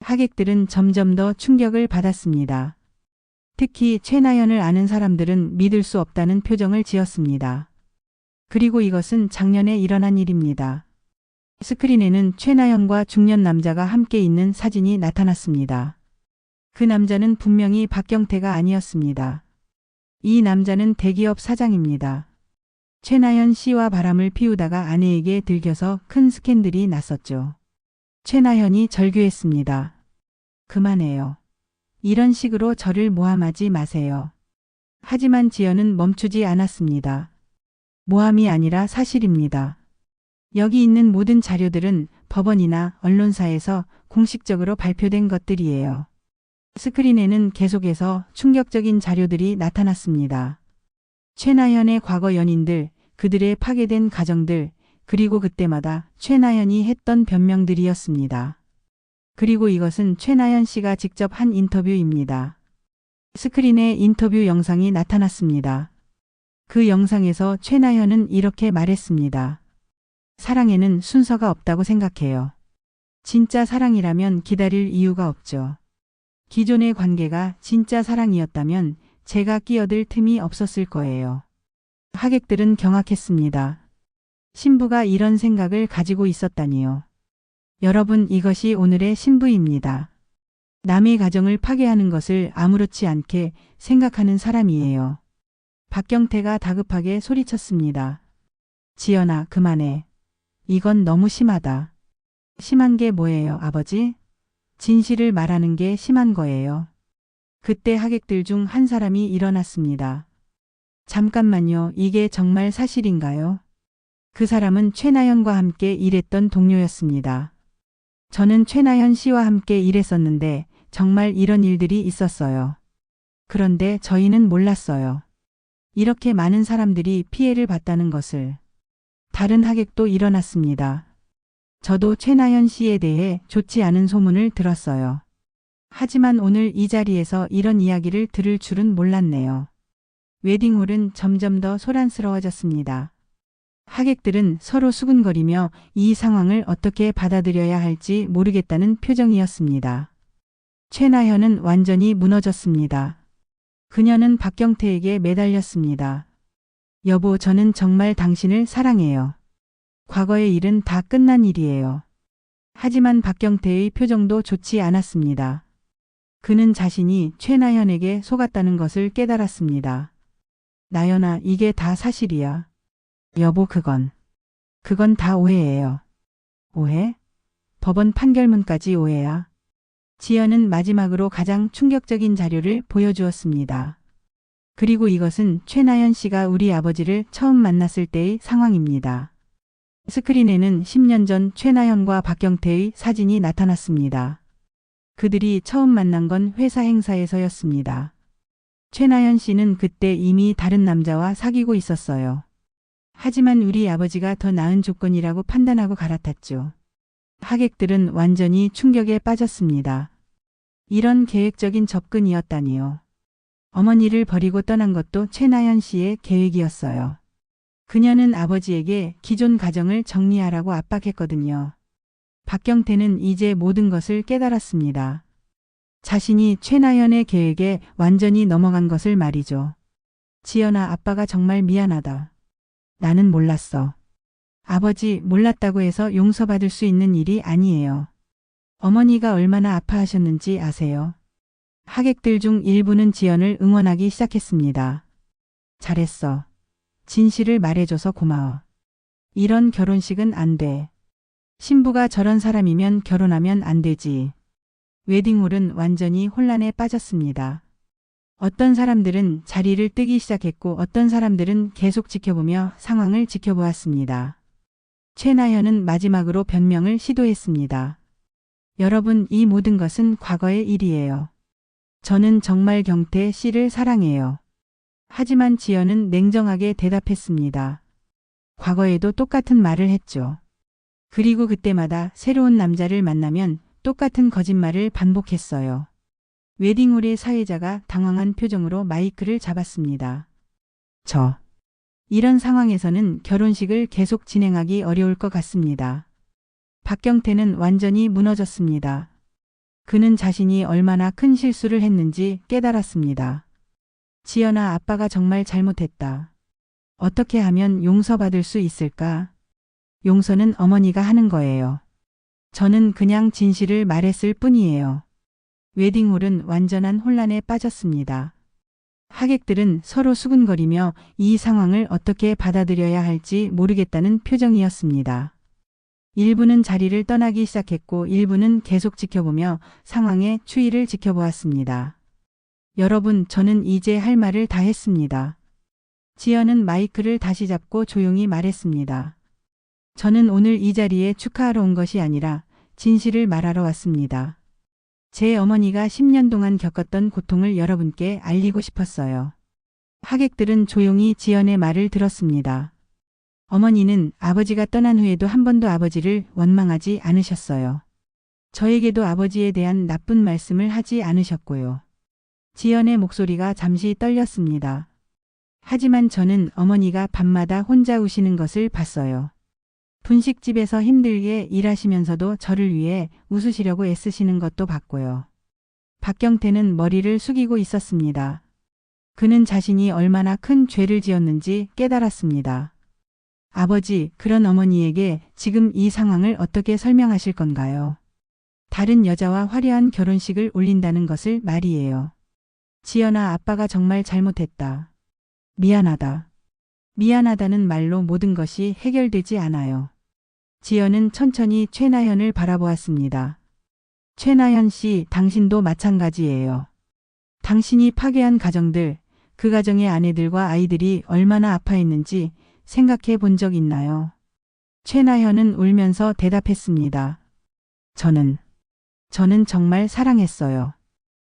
하객들은 점점 더 충격을 받았습니다. 특히 최나현을 아는 사람들은 믿을 수 없다는 표정을 지었습니다. 그리고 이것은 작년에 일어난 일입니다. 스크린에는 최나현과 중년 남자가 함께 있는 사진이 나타났습니다. 그 남자는 분명히 박경태가 아니었습니다. 이 남자는 대기업 사장입니다. 최나현 씨와 바람을 피우다가 아내에게 들켜서 큰 스캔들이 났었죠. 최나현이 절규했습니다. 그만해요. 이런 식으로 저를 모함하지 마세요. 하지만 지연은 멈추지 않았습니다. 모함이 아니라 사실입니다. 여기 있는 모든 자료들은 법원이나 언론사에서 공식적으로 발표된 것들이에요. 스크린에는 계속해서 충격적인 자료들이 나타났습니다. 최나현의 과거 연인들, 그들의 파괴된 가정들, 그리고 그때마다 최나현이 했던 변명들이었습니다. 그리고 이것은 최나현 씨가 직접 한 인터뷰입니다. 스크린에 인터뷰 영상이 나타났습니다. 그 영상에서 최나현은 이렇게 말했습니다. 사랑에는 순서가 없다고 생각해요. 진짜 사랑이라면 기다릴 이유가 없죠. 기존의 관계가 진짜 사랑이었다면 제가 끼어들 틈이 없었을 거예요. 하객들은 경악했습니다. 신부가 이런 생각을 가지고 있었다니요. 여러분, 이것이 오늘의 신부입니다. 남의 가정을 파괴하는 것을 아무렇지 않게 생각하는 사람이에요. 박경태가 다급하게 소리쳤습니다. 지연아, 그만해. 이건 너무 심하다. 심한 게 뭐예요, 아버지? 진실을 말하는 게 심한 거예요. 그때 하객들 중 한 사람이 일어났습니다. 잠깐만요, 이게 정말 사실인가요? 그 사람은 최나연과 함께 일했던 동료였습니다. 저는 최나연 씨와 함께 일했었는데 정말 이런 일들이 있었어요. 그런데 저희는 몰랐어요. 이렇게 많은 사람들이 피해를 봤다는 것을. 다른 하객도 일어났습니다. 저도 최나연 씨에 대해 좋지 않은 소문을 들었어요. 하지만 오늘 이 자리에서 이런 이야기를 들을 줄은 몰랐네요. 웨딩홀은 점점 더 소란스러워졌습니다. 하객들은 서로 수군거리며 이 상황을 어떻게 받아들여야 할지 모르겠다는 표정이었습니다. 최나현은 완전히 무너졌습니다. 그녀는 박경태에게 매달렸습니다. 여보, 저는 정말 당신을 사랑해요. 과거의 일은 다 끝난 일이에요. 하지만 박경태의 표정도 좋지 않았습니다. 그는 자신이 최나현에게 속았다는 것을 깨달았습니다. 나연아, 이게 다 사실이야. 여보, 그건 다 오해예요. 오해? 법원 판결문까지 오해야. 지연은 마지막으로 가장 충격적인 자료를 보여주었습니다. 그리고 이것은 최나연 씨가 우리 아버지를 처음 만났을 때의 상황입니다. 스크린에는 10년 전 최나연과 박경태의 사진이 나타났습니다. 그들이 처음 만난 건 회사 행사에서였습니다. 최나연 씨는 그때 이미 다른 남자와 사귀고 있었어요. 하지만 우리 아버지가 더 나은 조건이라고 판단하고 갈아탔죠. 하객들은 완전히 충격에 빠졌습니다. 이런 계획적인 접근이었다니요. 어머니를 버리고 떠난 것도 최나연 씨의 계획이었어요. 그녀는 아버지에게 기존 가정을 정리하라고 압박했거든요. 박경태는 이제 모든 것을 깨달았습니다. 자신이 최나연의 계획에 완전히 넘어간 것을 말이죠. 지연아, 아빠가 정말 미안하다. 나는 몰랐어. 아버지, 몰랐다고 해서 용서받을 수 있는 일이 아니에요. 어머니가 얼마나 아파하셨는지 아세요? 하객들 중 일부는 지연을 응원하기 시작했습니다. 잘했어. 진실을 말해줘서 고마워. 이런 결혼식은 안 돼. 신부가 저런 사람이면 결혼하면 안 되지. 웨딩홀은 완전히 혼란에 빠졌습니다. 어떤 사람들은 자리를 뜨기 시작했고 어떤 사람들은 계속 지켜보며 상황을 지켜보았습니다. 최나현은 마지막으로 변명을 시도했습니다. 여러분, 이 모든 것은 과거의 일이에요. 저는 정말 경태 씨를 사랑해요. 하지만 지연은 냉정하게 대답했습니다. 과거에도 똑같은 말을 했죠. 그리고 그때마다 새로운 남자를 만나면 똑같은 거짓말을 반복했어요. 웨딩홀의 사회자가 당황한 표정으로 마이크를 잡았습니다. 이런 상황에서는 결혼식을 계속 진행하기 어려울 것 같습니다. 박경태는 완전히 무너졌습니다. 그는 자신이 얼마나 큰 실수를 했는지 깨달았습니다. 지연아, 아빠가 정말 잘못했다. 어떻게 하면 용서받을 수 있을까? 용서는 어머니가 하는 거예요. 저는 그냥 진실을 말했을 뿐이에요. 웨딩홀은 완전한 혼란에 빠졌습니다. 하객들은 서로 수군거리며 이 상황을 어떻게 받아들여야 할지 모르겠다는 표정이었습니다. 일부는 자리를 떠나기 시작했고 일부는 계속 지켜보며 상황의 추이를 지켜보았습니다. 여러분, 저는 이제 할 말을 다 했습니다. 지연은 마이크를 다시 잡고 조용히 말했습니다. 저는 오늘 이 자리에 축하하러 온 것이 아니라 진실을 말하러 왔습니다. 제 어머니가 10년 동안 겪었던 고통을 여러분께 알리고 싶었어요. 하객들은 조용히 지연의 말을 들었습니다. 어머니는 아버지가 떠난 후에도 한 번도 아버지를 원망하지 않으셨어요. 저에게도 아버지에 대한 나쁜 말씀을 하지 않으셨고요. 지연의 목소리가 잠시 떨렸습니다. 하지만 저는 어머니가 밤마다 혼자 우시는 것을 봤어요. 분식집에서 힘들게 일하시면서도 저를 위해 웃으시려고 애쓰시는 것도 봤고요. 박경태는 머리를 숙이고 있었습니다. 그는 자신이 얼마나 큰 죄를 지었는지 깨달았습니다. 아버지, 그런 어머니에게 지금 이 상황을 어떻게 설명하실 건가요? 다른 여자와 화려한 결혼식을 올린다는 것을 말이에요. 지연아, 아빠가 정말 잘못했다. 미안하다. 미안하다는 말로 모든 것이 해결되지 않아요. 지연은 천천히 최나현을 바라보았습니다. 최나현 씨, 당신도 마찬가지예요. 당신이 파괴한 가정들, 그 가정의 아내들과 아이들이 얼마나 아파했는지 생각해 본 적 있나요? 최나현은 울면서 대답했습니다. 저는 정말 사랑했어요.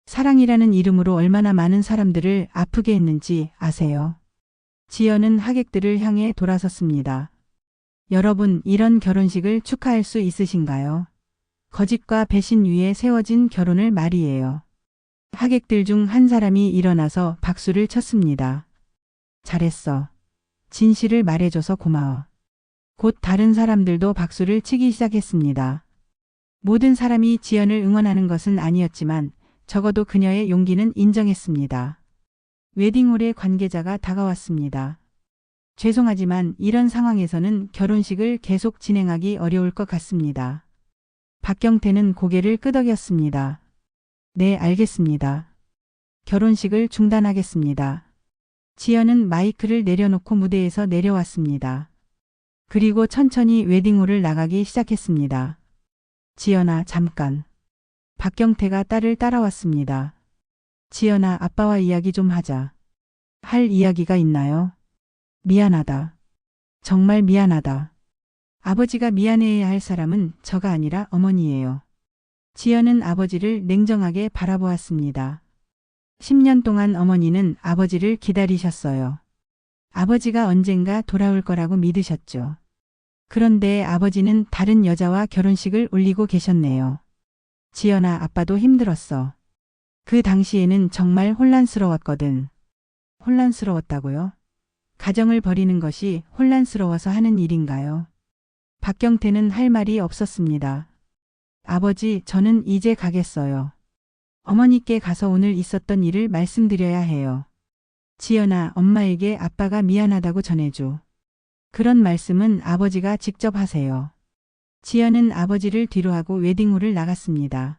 사랑이라는 이름으로 얼마나 많은 사람들을 아프게 했는지 아세요? 지연은 하객들을 향해 돌아섰습니다. 여러분, 이런 결혼식을 축하할 수 있으신가요? 거짓과 배신 위에 세워진 결혼을 말이에요. 하객들 중 한 사람이 일어나서 박수를 쳤습니다. 잘했어. 진실을 말해줘서 고마워. 곧 다른 사람들도 박수를 치기 시작했습니다. 모든 사람이 지연을 응원하는 것은 아니었지만 적어도 그녀의 용기는 인정했습니다. 웨딩홀의 관계자가 다가왔습니다. 죄송하지만 이런 상황에서는 결혼식을 계속 진행하기 어려울 것 같습니다. 박경태는 고개를 끄덕였습니다. 네, 알겠습니다. 결혼식을 중단하겠습니다. 지연은 마이크를 내려놓고 무대에서 내려왔습니다. 그리고 천천히 웨딩홀을 나가기 시작했습니다. 지연아, 잠깐. 박경태가 딸을 따라왔습니다. 지연아, 아빠와 이야기 좀 하자. 할 이야기가 있나요? 미안하다. 정말 미안하다. 아버지가 미안해해야 할 사람은 저가 아니라 어머니예요. 지연은 아버지를 냉정하게 바라보았습니다. 10년 동안 어머니는 아버지를 기다리셨어요. 아버지가 언젠가 돌아올 거라고 믿으셨죠. 그런데 아버지는 다른 여자와 결혼식을 올리고 계셨네요. 지연아, 아빠도 힘들었어. 그 당시에는 정말 혼란스러웠거든. 혼란스러웠다고요? 가정을 버리는 것이 혼란스러워서 하는 일인가요? 박경태는 할 말이 없었습니다. 아버지, 저는 이제 가겠어요. 어머니께 가서 오늘 있었던 일을 말씀드려야 해요. 지연아, 엄마에게 아빠가 미안하다고 전해줘. 그런 말씀은 아버지가 직접 하세요. 지연은 아버지를 뒤로하고 웨딩홀을 나갔습니다.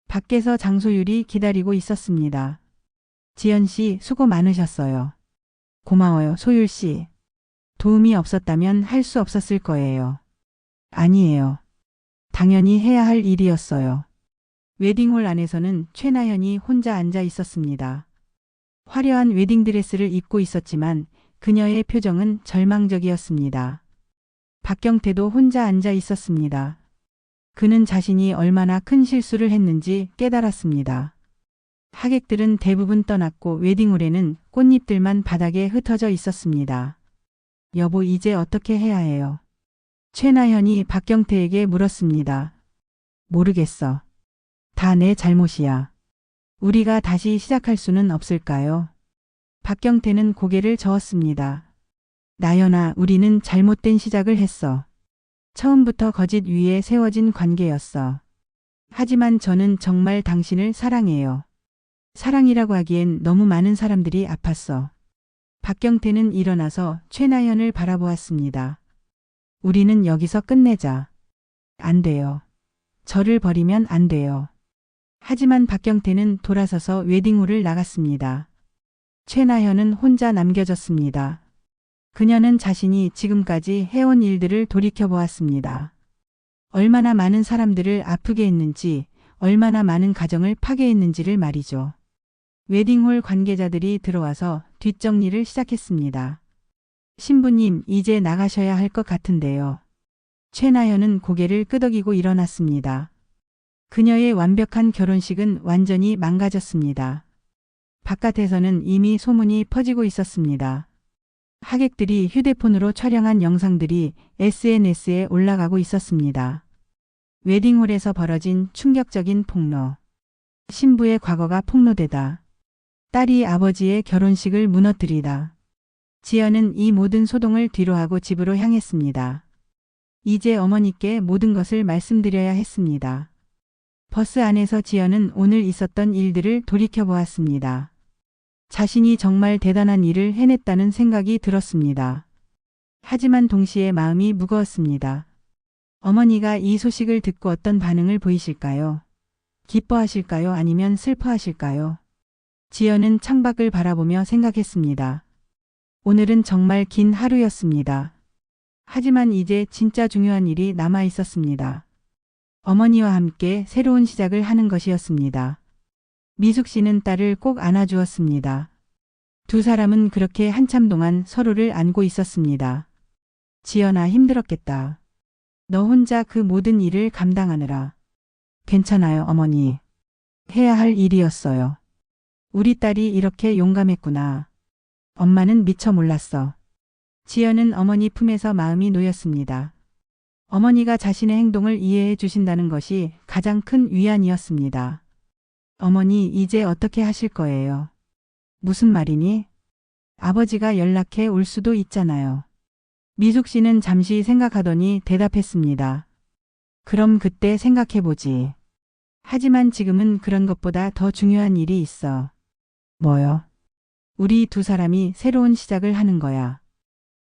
밖에서 장소율이 기다리고 있었습니다. 지연 씨, 수고 많으셨어요. 고마워요, 소율 씨. 도움이 없었다면 할 수 없었을 거예요. 아니에요. 당연히 해야 할 일이었어요. 웨딩홀 안에서는 최나현이 혼자 앉아 있었습니다. 화려한 웨딩드레스를 입고 있었지만 그녀의 표정은 절망적이었습니다. 박경태도 혼자 앉아 있었습니다. 그는 자신이 얼마나 큰 실수를 했는지 깨달았습니다. 하객들은 대부분 떠났고 웨딩홀에는 꽃잎들만 바닥에 흩어져 있었습니다. 여보, 이제 어떻게 해야 해요? 최나현이 박경태에게 물었습니다. 모르겠어. 다 내 잘못이야. 우리가 다시 시작할 수는 없을까요? 박경태는 고개를 저었습니다. 나연아, 우리는 잘못된 시작을 했어. 처음부터 거짓 위에 세워진 관계였어. 하지만 저는 정말 당신을 사랑해요. 사랑이라고 하기엔 너무 많은 사람들이 아팠어. 박경태는 일어나서 최나현을 바라보았습니다. 우리는 여기서 끝내자. 안 돼요. 저를 버리면 안 돼요. 하지만 박경태는 돌아서서 웨딩홀을 나갔습니다. 최나현은 혼자 남겨졌습니다. 그녀는 자신이 지금까지 해온 일들을 돌이켜보았습니다. 얼마나 많은 사람들을 아프게 했는지, 얼마나 많은 가정을 파괴했는지를 말이죠. 웨딩홀 관계자들이 들어와서 뒷정리를 시작했습니다. 신부님, 이제 나가셔야 할 것 같은데요. 최나현은 고개를 끄덕이고 일어났습니다. 그녀의 완벽한 결혼식은 완전히 망가졌습니다. 바깥에서는 이미 소문이 퍼지고 있었습니다. 하객들이 휴대폰으로 촬영한 영상들이 SNS에 올라가고 있었습니다. 웨딩홀에서 벌어진 충격적인 폭로. 신부의 과거가 폭로되다. 딸이 아버지의 결혼식을 무너뜨리다. 지연은 이 모든 소동을 뒤로하고 집으로 향했습니다. 이제 어머니께 모든 것을 말씀드려야 했습니다. 버스 안에서 지연은 오늘 있었던 일들을 돌이켜보았습니다. 자신이 정말 대단한 일을 해냈다는 생각이 들었습니다. 하지만 동시에 마음이 무거웠습니다. 어머니가 이 소식을 듣고 어떤 반응을 보이실까요? 기뻐하실까요? 아니면 슬퍼하실까요? 지연은 창밖을 바라보며 생각했습니다. 오늘은 정말 긴 하루였습니다. 하지만 이제 진짜 중요한 일이 남아 있었습니다. 어머니와 함께 새로운 시작을 하는 것이었습니다. 미숙 씨는 딸을 꼭 안아주었습니다. 두 사람은 그렇게 한참 동안 서로를 안고 있었습니다. 지연아, 힘들었겠다. 너 혼자 그 모든 일을 감당하느라. 괜찮아요, 어머니. 해야 할 일이었어요. 우리 딸이 이렇게 용감했구나. 엄마는 미처 몰랐어. 지연은 어머니 품에서 마음이 놓였습니다. 어머니가 자신의 행동을 이해해 주신다는 것이 가장 큰 위안이었습니다. 어머니, 이제 어떻게 하실 거예요? 무슨 말이니? 아버지가 연락해 올 수도 있잖아요. 미숙 씨는 잠시 생각하더니 대답했습니다. 그럼 그때 생각해보지. 하지만 지금은 그런 것보다 더 중요한 일이 있어. 뭐요? 우리 두 사람이 새로운 시작을 하는 거야.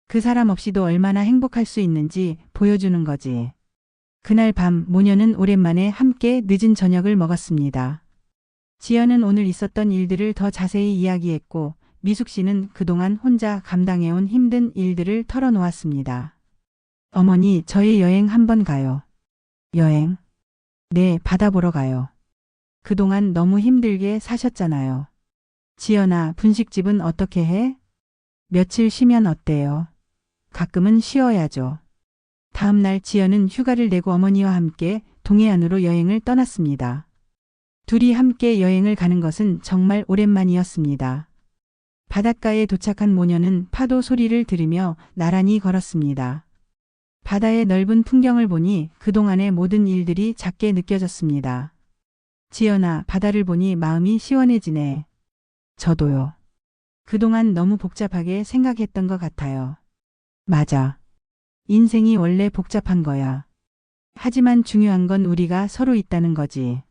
그 사람 없이도 얼마나 행복할 수 있는지 보여주는 거지. 그날 밤 모녀는 오랜만에 함께 늦은 저녁을 먹었습니다. 지연은 오늘 있었던 일들을 더 자세히 이야기했고 미숙 씨는 그동안 혼자 감당해온 힘든 일들을 털어놓았습니다. 어머니, 저희 여행 한번 가요. 여행? 네, 바다 보러 가요. 그동안 너무 힘들게 사셨잖아요. 지연아, 분식집은 어떻게 해? 며칠 쉬면 어때요? 가끔은 쉬어야죠. 다음 날 지연은 휴가를 내고 어머니와 함께 동해안으로 여행을 떠났습니다. 둘이 함께 여행을 가는 것은 정말 오랜만이었습니다. 바닷가에 도착한 모녀는 파도 소리를 들으며 나란히 걸었습니다. 바다의 넓은 풍경을 보니 그동안의 모든 일들이 작게 느껴졌습니다. 지연아, 바다를 보니 마음이 시원해지네. 저도요. 그동안 너무 복잡하게 생각했던 것 같아요. 맞아. 인생이 원래 복잡한 거야. 하지만 중요한 건 우리가 서로 있다는 거지.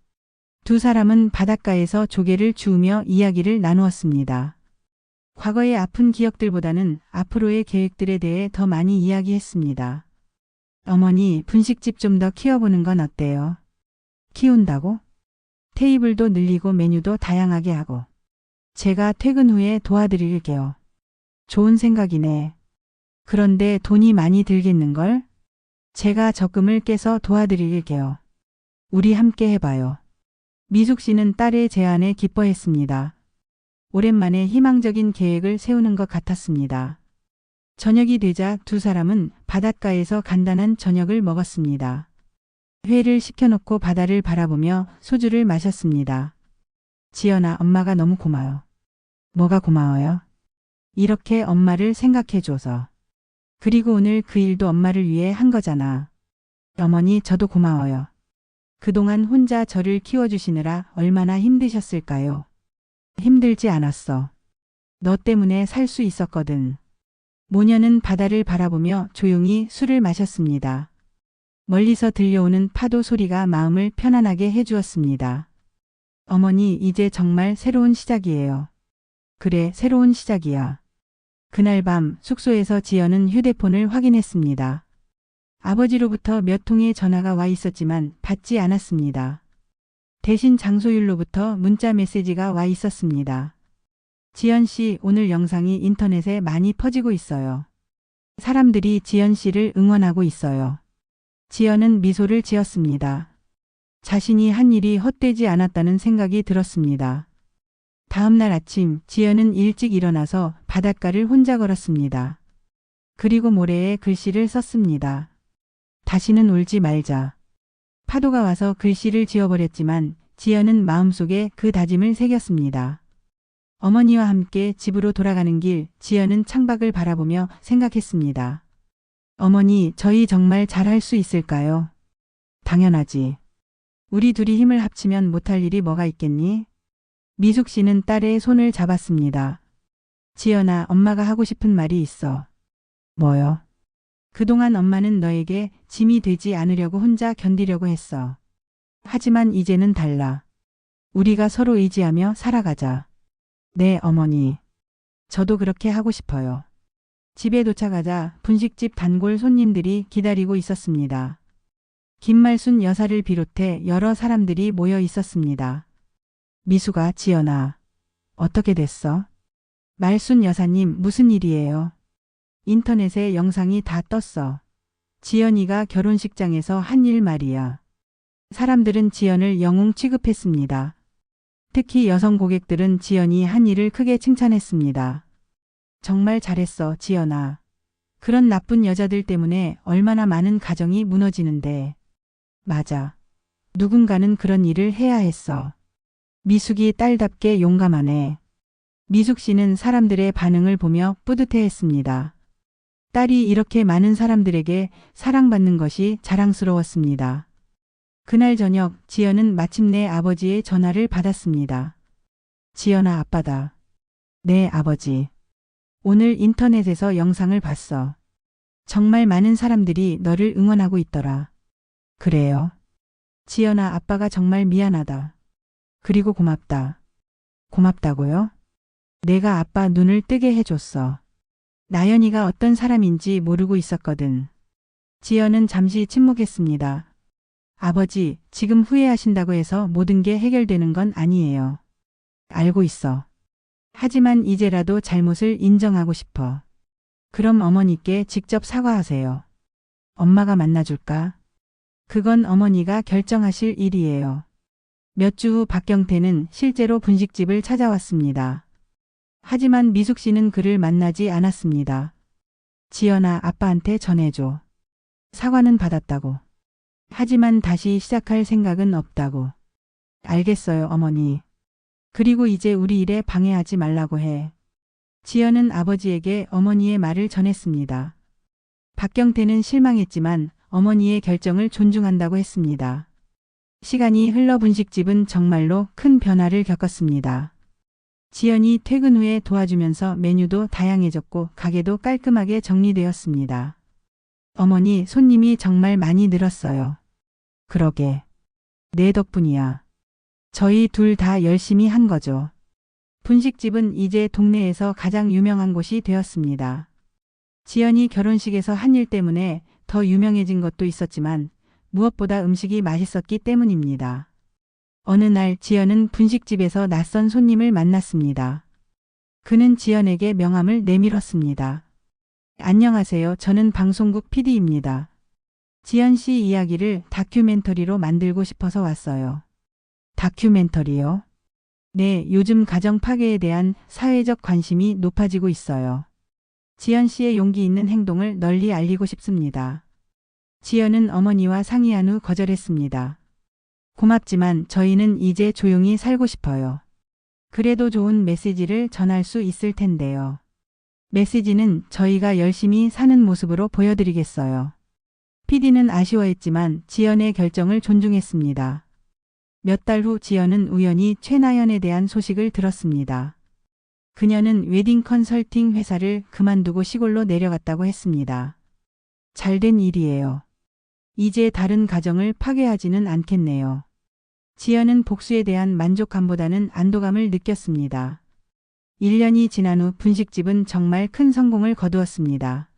두 사람은 바닷가에서 조개를 주우며 이야기를 나누었습니다. 과거의 아픈 기억들보다는 앞으로의 계획들에 대해 더 많이 이야기했습니다. 어머니, 분식집 좀 더 키워보는 건 어때요? 키운다고? 테이블도 늘리고 메뉴도 다양하게 하고. 제가 퇴근 후에 도와드릴게요. 좋은 생각이네. 그런데 돈이 많이 들겠는걸? 제가 적금을 깨서 도와드릴게요. 우리 함께 해봐요. 미숙 씨는 딸의 제안에 기뻐했습니다. 오랜만에 희망적인 계획을 세우는 것 같았습니다. 저녁이 되자 두 사람은 바닷가에서 간단한 저녁을 먹었습니다. 회를 시켜놓고 바다를 바라보며 소주를 마셨습니다. 지연아, 엄마가 너무 고마워. 뭐가 고마워요? 이렇게 엄마를 생각해줘서. 그리고 오늘 그 일도 엄마를 위해 한 거잖아. 어머니, 저도 고마워요. 그동안 혼자 저를 키워주시느라 얼마나 힘드셨을까요? 힘들지 않았어. 너 때문에 살 수 있었거든. 모녀는 바다를 바라보며 조용히 술을 마셨습니다. 멀리서 들려오는 파도 소리가 마음을 편안하게 해주었습니다. 어머니, 이제 정말 새로운 시작이에요. 그래, 새로운 시작이야. 그날 밤 숙소에서 지연은 휴대폰을 확인했습니다. 아버지로부터 몇 통의 전화가 와 있었지만 받지 않았습니다. 대신 장소율로부터 문자 메시지가 와 있었습니다. 지연 씨, 오늘 영상이 인터넷에 많이 퍼지고 있어요. 사람들이 지연 씨를 응원하고 있어요. 지연은 미소를 지었습니다. 자신이 한 일이 헛되지 않았다는 생각이 들었습니다. 다음 날 아침 지연은 일찍 일어나서 바닷가를 혼자 걸었습니다. 그리고 모래에 글씨를 썼습니다. 다시는 울지 말자. 파도가 와서 글씨를 지워버렸지만 지연은 마음속에 그 다짐을 새겼습니다. 어머니와 함께 집으로 돌아가는 길 지연은 창밖을 바라보며 생각했습니다. 어머니, 저희 정말 잘할 수 있을까요? 당연하지. 우리 둘이 힘을 합치면 못할 일이 뭐가 있겠니? 미숙 씨는 딸의 손을 잡았습니다. 지연아, 엄마가 하고 싶은 말이 있어. 뭐요? 그동안 엄마는 너에게 짐이 되지 않으려고 혼자 견디려고 했어. 하지만 이제는 달라. 우리가 서로 의지하며 살아가자. 네, 어머니. 저도 그렇게 하고 싶어요. 집에 도착하자 분식집 단골 손님들이 기다리고 있었습니다. 김말순 여사를 비롯해 여러 사람들이 모여 있었습니다. 미수가 지연아, 어떻게 됐어? 말순 여사님 무슨 일이에요? 인터넷에 영상이 다 떴어. 지연이가 결혼식장에서 한 일 말이야. 사람들은 지연을 영웅 취급했습니다. 특히 여성 고객들은 지연이 한 일을 크게 칭찬했습니다. 정말 잘했어, 지연아. 그런 나쁜 여자들 때문에 얼마나 많은 가정이 무너지는데. 맞아. 누군가는 그런 일을 해야 했어. 미숙이 딸답게 용감하네. 미숙 씨는 사람들의 반응을 보며 뿌듯해했습니다. 딸이 이렇게 많은 사람들에게 사랑받는 것이 자랑스러웠습니다. 그날 저녁 지연은 마침내 아버지의 전화를 받았습니다. 지연아, 아빠다. 네, 아버지. 오늘 인터넷에서 영상을 봤어. 정말 많은 사람들이 너를 응원하고 있더라. 그래요? 지연아, 아빠가 정말 미안하다. 그리고 고맙다. 고맙다고요? 내가 아빠 눈을 뜨게 해줬어. 나연이가 어떤 사람인지 모르고 있었거든. 지연은 잠시 침묵했습니다. 아버지, 지금 후회하신다고 해서 모든 게 해결되는 건 아니에요. 알고 있어. 하지만 이제라도 잘못을 인정하고 싶어. 그럼 어머니께 직접 사과하세요. 엄마가 만나줄까? 그건 어머니가 결정하실 일이에요. 몇 주 후 박경태는 실제로 분식집을 찾아왔습니다. 하지만 미숙 씨는 그를 만나지 않았습니다. 지연아, 아빠한테 전해줘. 사과는 받았다고. 하지만 다시 시작할 생각은 없다고. 알겠어요, 어머니. 그리고 이제 우리 일에 방해하지 말라고 해. 지연은 아버지에게 어머니의 말을 전했습니다. 박경태는 실망했지만 어머니의 결정을 존중한다고 했습니다. 시간이 흘러 분식집은 정말로 큰 변화를 겪었습니다. 지연이 퇴근 후에 도와주면서 메뉴도 다양해졌고 가게도 깔끔하게 정리되었습니다. 어머니, 손님이 정말 많이 늘었어요. 그러게. 내 덕분이야. 저희 둘 다 열심히 한 거죠. 분식집은 이제 동네에서 가장 유명한 곳이 되었습니다. 지연이 결혼식에서 한 일 때문에 더 유명해진 것도 있었지만 무엇보다 음식이 맛있었기 때문입니다. 어느 날 지연은 분식집에서 낯선 손님을 만났습니다. 그는 지연에게 명함을 내밀었습니다. 안녕하세요. 저는 방송국 PD입니다. 지연 씨 이야기를 다큐멘터리로 만들고 싶어서 왔어요. 다큐멘터리요? 네, 요즘 가정 파괴에 대한 사회적 관심이 높아지고 있어요. 지연 씨의 용기 있는 행동을 널리 알리고 싶습니다. 지연은 어머니와 상의한 후 거절했습니다. 고맙지만 저희는 이제 조용히 살고 싶어요. 그래도 좋은 메시지를 전할 수 있을 텐데요. 메시지는 저희가 열심히 사는 모습으로 보여드리겠어요. PD는 아쉬워했지만 지연의 결정을 존중했습니다. 몇 달 후 지연은 우연히 최나연에 대한 소식을 들었습니다. 그녀는 웨딩 컨설팅 회사를 그만두고 시골로 내려갔다고 했습니다. 잘된 일이에요. 이제 다른 가정을 파괴하지는 않겠네요. 지연은 복수에 대한 만족감보다는 안도감을 느꼈습니다. 1년이 지난 후 분식집은 정말 큰 성공을 거두었습니다.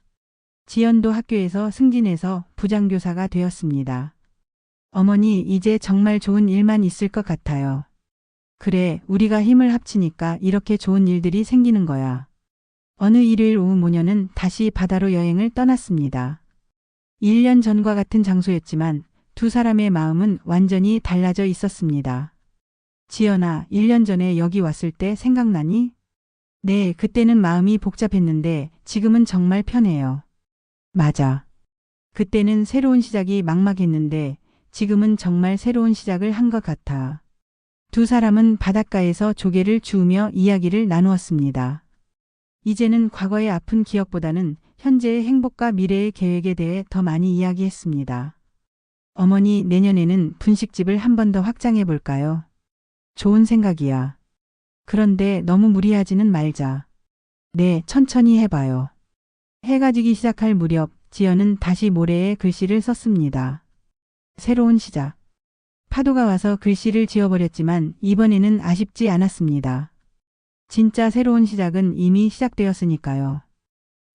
지연도 학교에서 승진해서 부장교사가 되었습니다. 어머니, 이제 정말 좋은 일만 있을 것 같아요. 그래, 우리가 힘을 합치니까 이렇게 좋은 일들이 생기는 거야. 어느 일요일 오후 모녀는 다시 바다로 여행을 떠났습니다. 1년 전과 같은 장소였지만 두 사람의 마음은 완전히 달라져 있었습니다. 지연아, 1년 전에 여기 왔을 때 생각나니? 네, 그때는 마음이 복잡했는데 지금은 정말 편해요. 맞아. 그때는 새로운 시작이 막막했는데 지금은 정말 새로운 시작을 한 것 같아. 두 사람은 바닷가에서 조개를 주우며 이야기를 나누었습니다. 이제는 과거의 아픈 기억보다는 현재의 행복과 미래의 계획에 대해 더 많이 이야기했습니다. 어머니, 내년에는 분식집을 한 번 더 확장해 볼까요? 좋은 생각이야. 그런데 너무 무리하지는 말자. 네, 천천히 해봐요. 해가 지기 시작할 무렵 지연은 다시 모래에 글씨를 썼습니다. 새로운 시작. 파도가 와서 글씨를 지워버렸지만 이번에는 아쉽지 않았습니다. 진짜 새로운 시작은 이미 시작되었으니까요.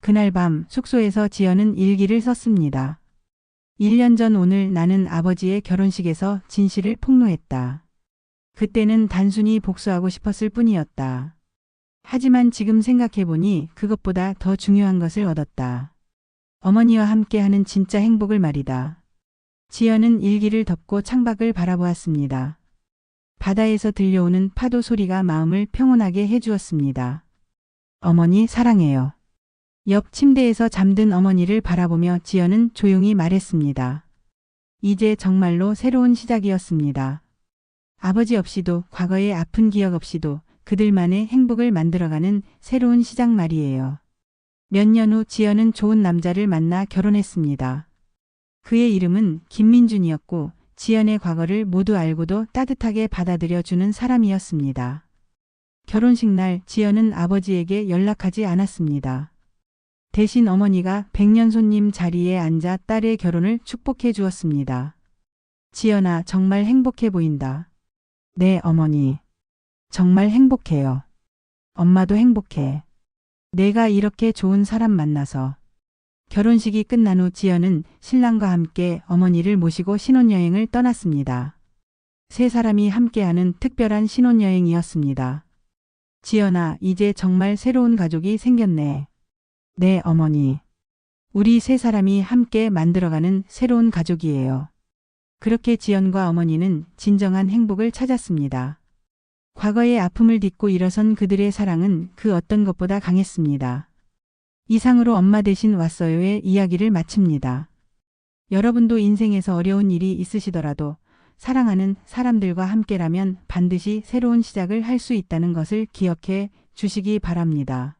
그날 밤 숙소에서 지연은 일기를 썼습니다. 1년 전 오늘 나는 아버지의 결혼식에서 진실을 폭로했다. 그때는 단순히 복수하고 싶었을 뿐이었다. 하지만 지금 생각해보니 그것보다 더 중요한 것을 얻었다. 어머니와 함께하는 진짜 행복을 말이다. 지연은 일기를 덮고 창밖을 바라보았습니다. 바다에서 들려오는 파도 소리가 마음을 평온하게 해주었습니다. 어머니 사랑해요. 옆 침대에서 잠든 어머니를 바라보며 지연은 조용히 말했습니다. 이제 정말로 새로운 시작이었습니다. 아버지 없이도 과거의 아픈 기억 없이도 그들만의 행복을 만들어가는 새로운 시작 말이에요. 몇 년 후 지연은 좋은 남자를 만나 결혼했습니다. 그의 이름은 김민준이었고 지연의 과거를 모두 알고도 따뜻하게 받아들여주는 사람이었습니다. 결혼식 날 지연은 아버지에게 연락하지 않았습니다. 대신 어머니가 백년 손님 자리에 앉아 딸의 결혼을 축복해 주었습니다. 지연아, 정말 행복해 보인다. 네, 어머니. 정말 행복해요. 엄마도 행복해. 내가 이렇게 좋은 사람 만나서. 결혼식이 끝난 후 지연은 신랑과 함께 어머니를 모시고 신혼여행을 떠났습니다. 세 사람이 함께하는 특별한 신혼여행이었습니다. 지연아, 이제 정말 새로운 가족이 생겼네. 네, 어머니. 우리 세 사람이 함께 만들어가는 새로운 가족이에요. 그렇게 지연과 어머니는 진정한 행복을 찾았습니다. 과거의 아픔을 딛고 일어선 그들의 사랑은 그 어떤 것보다 강했습니다. 이상으로 엄마 대신 왔어요의 이야기를 마칩니다. 여러분도 인생에서 어려운 일이 있으시더라도 사랑하는 사람들과 함께라면 반드시 새로운 시작을 할 수 있다는 것을 기억해 주시기 바랍니다.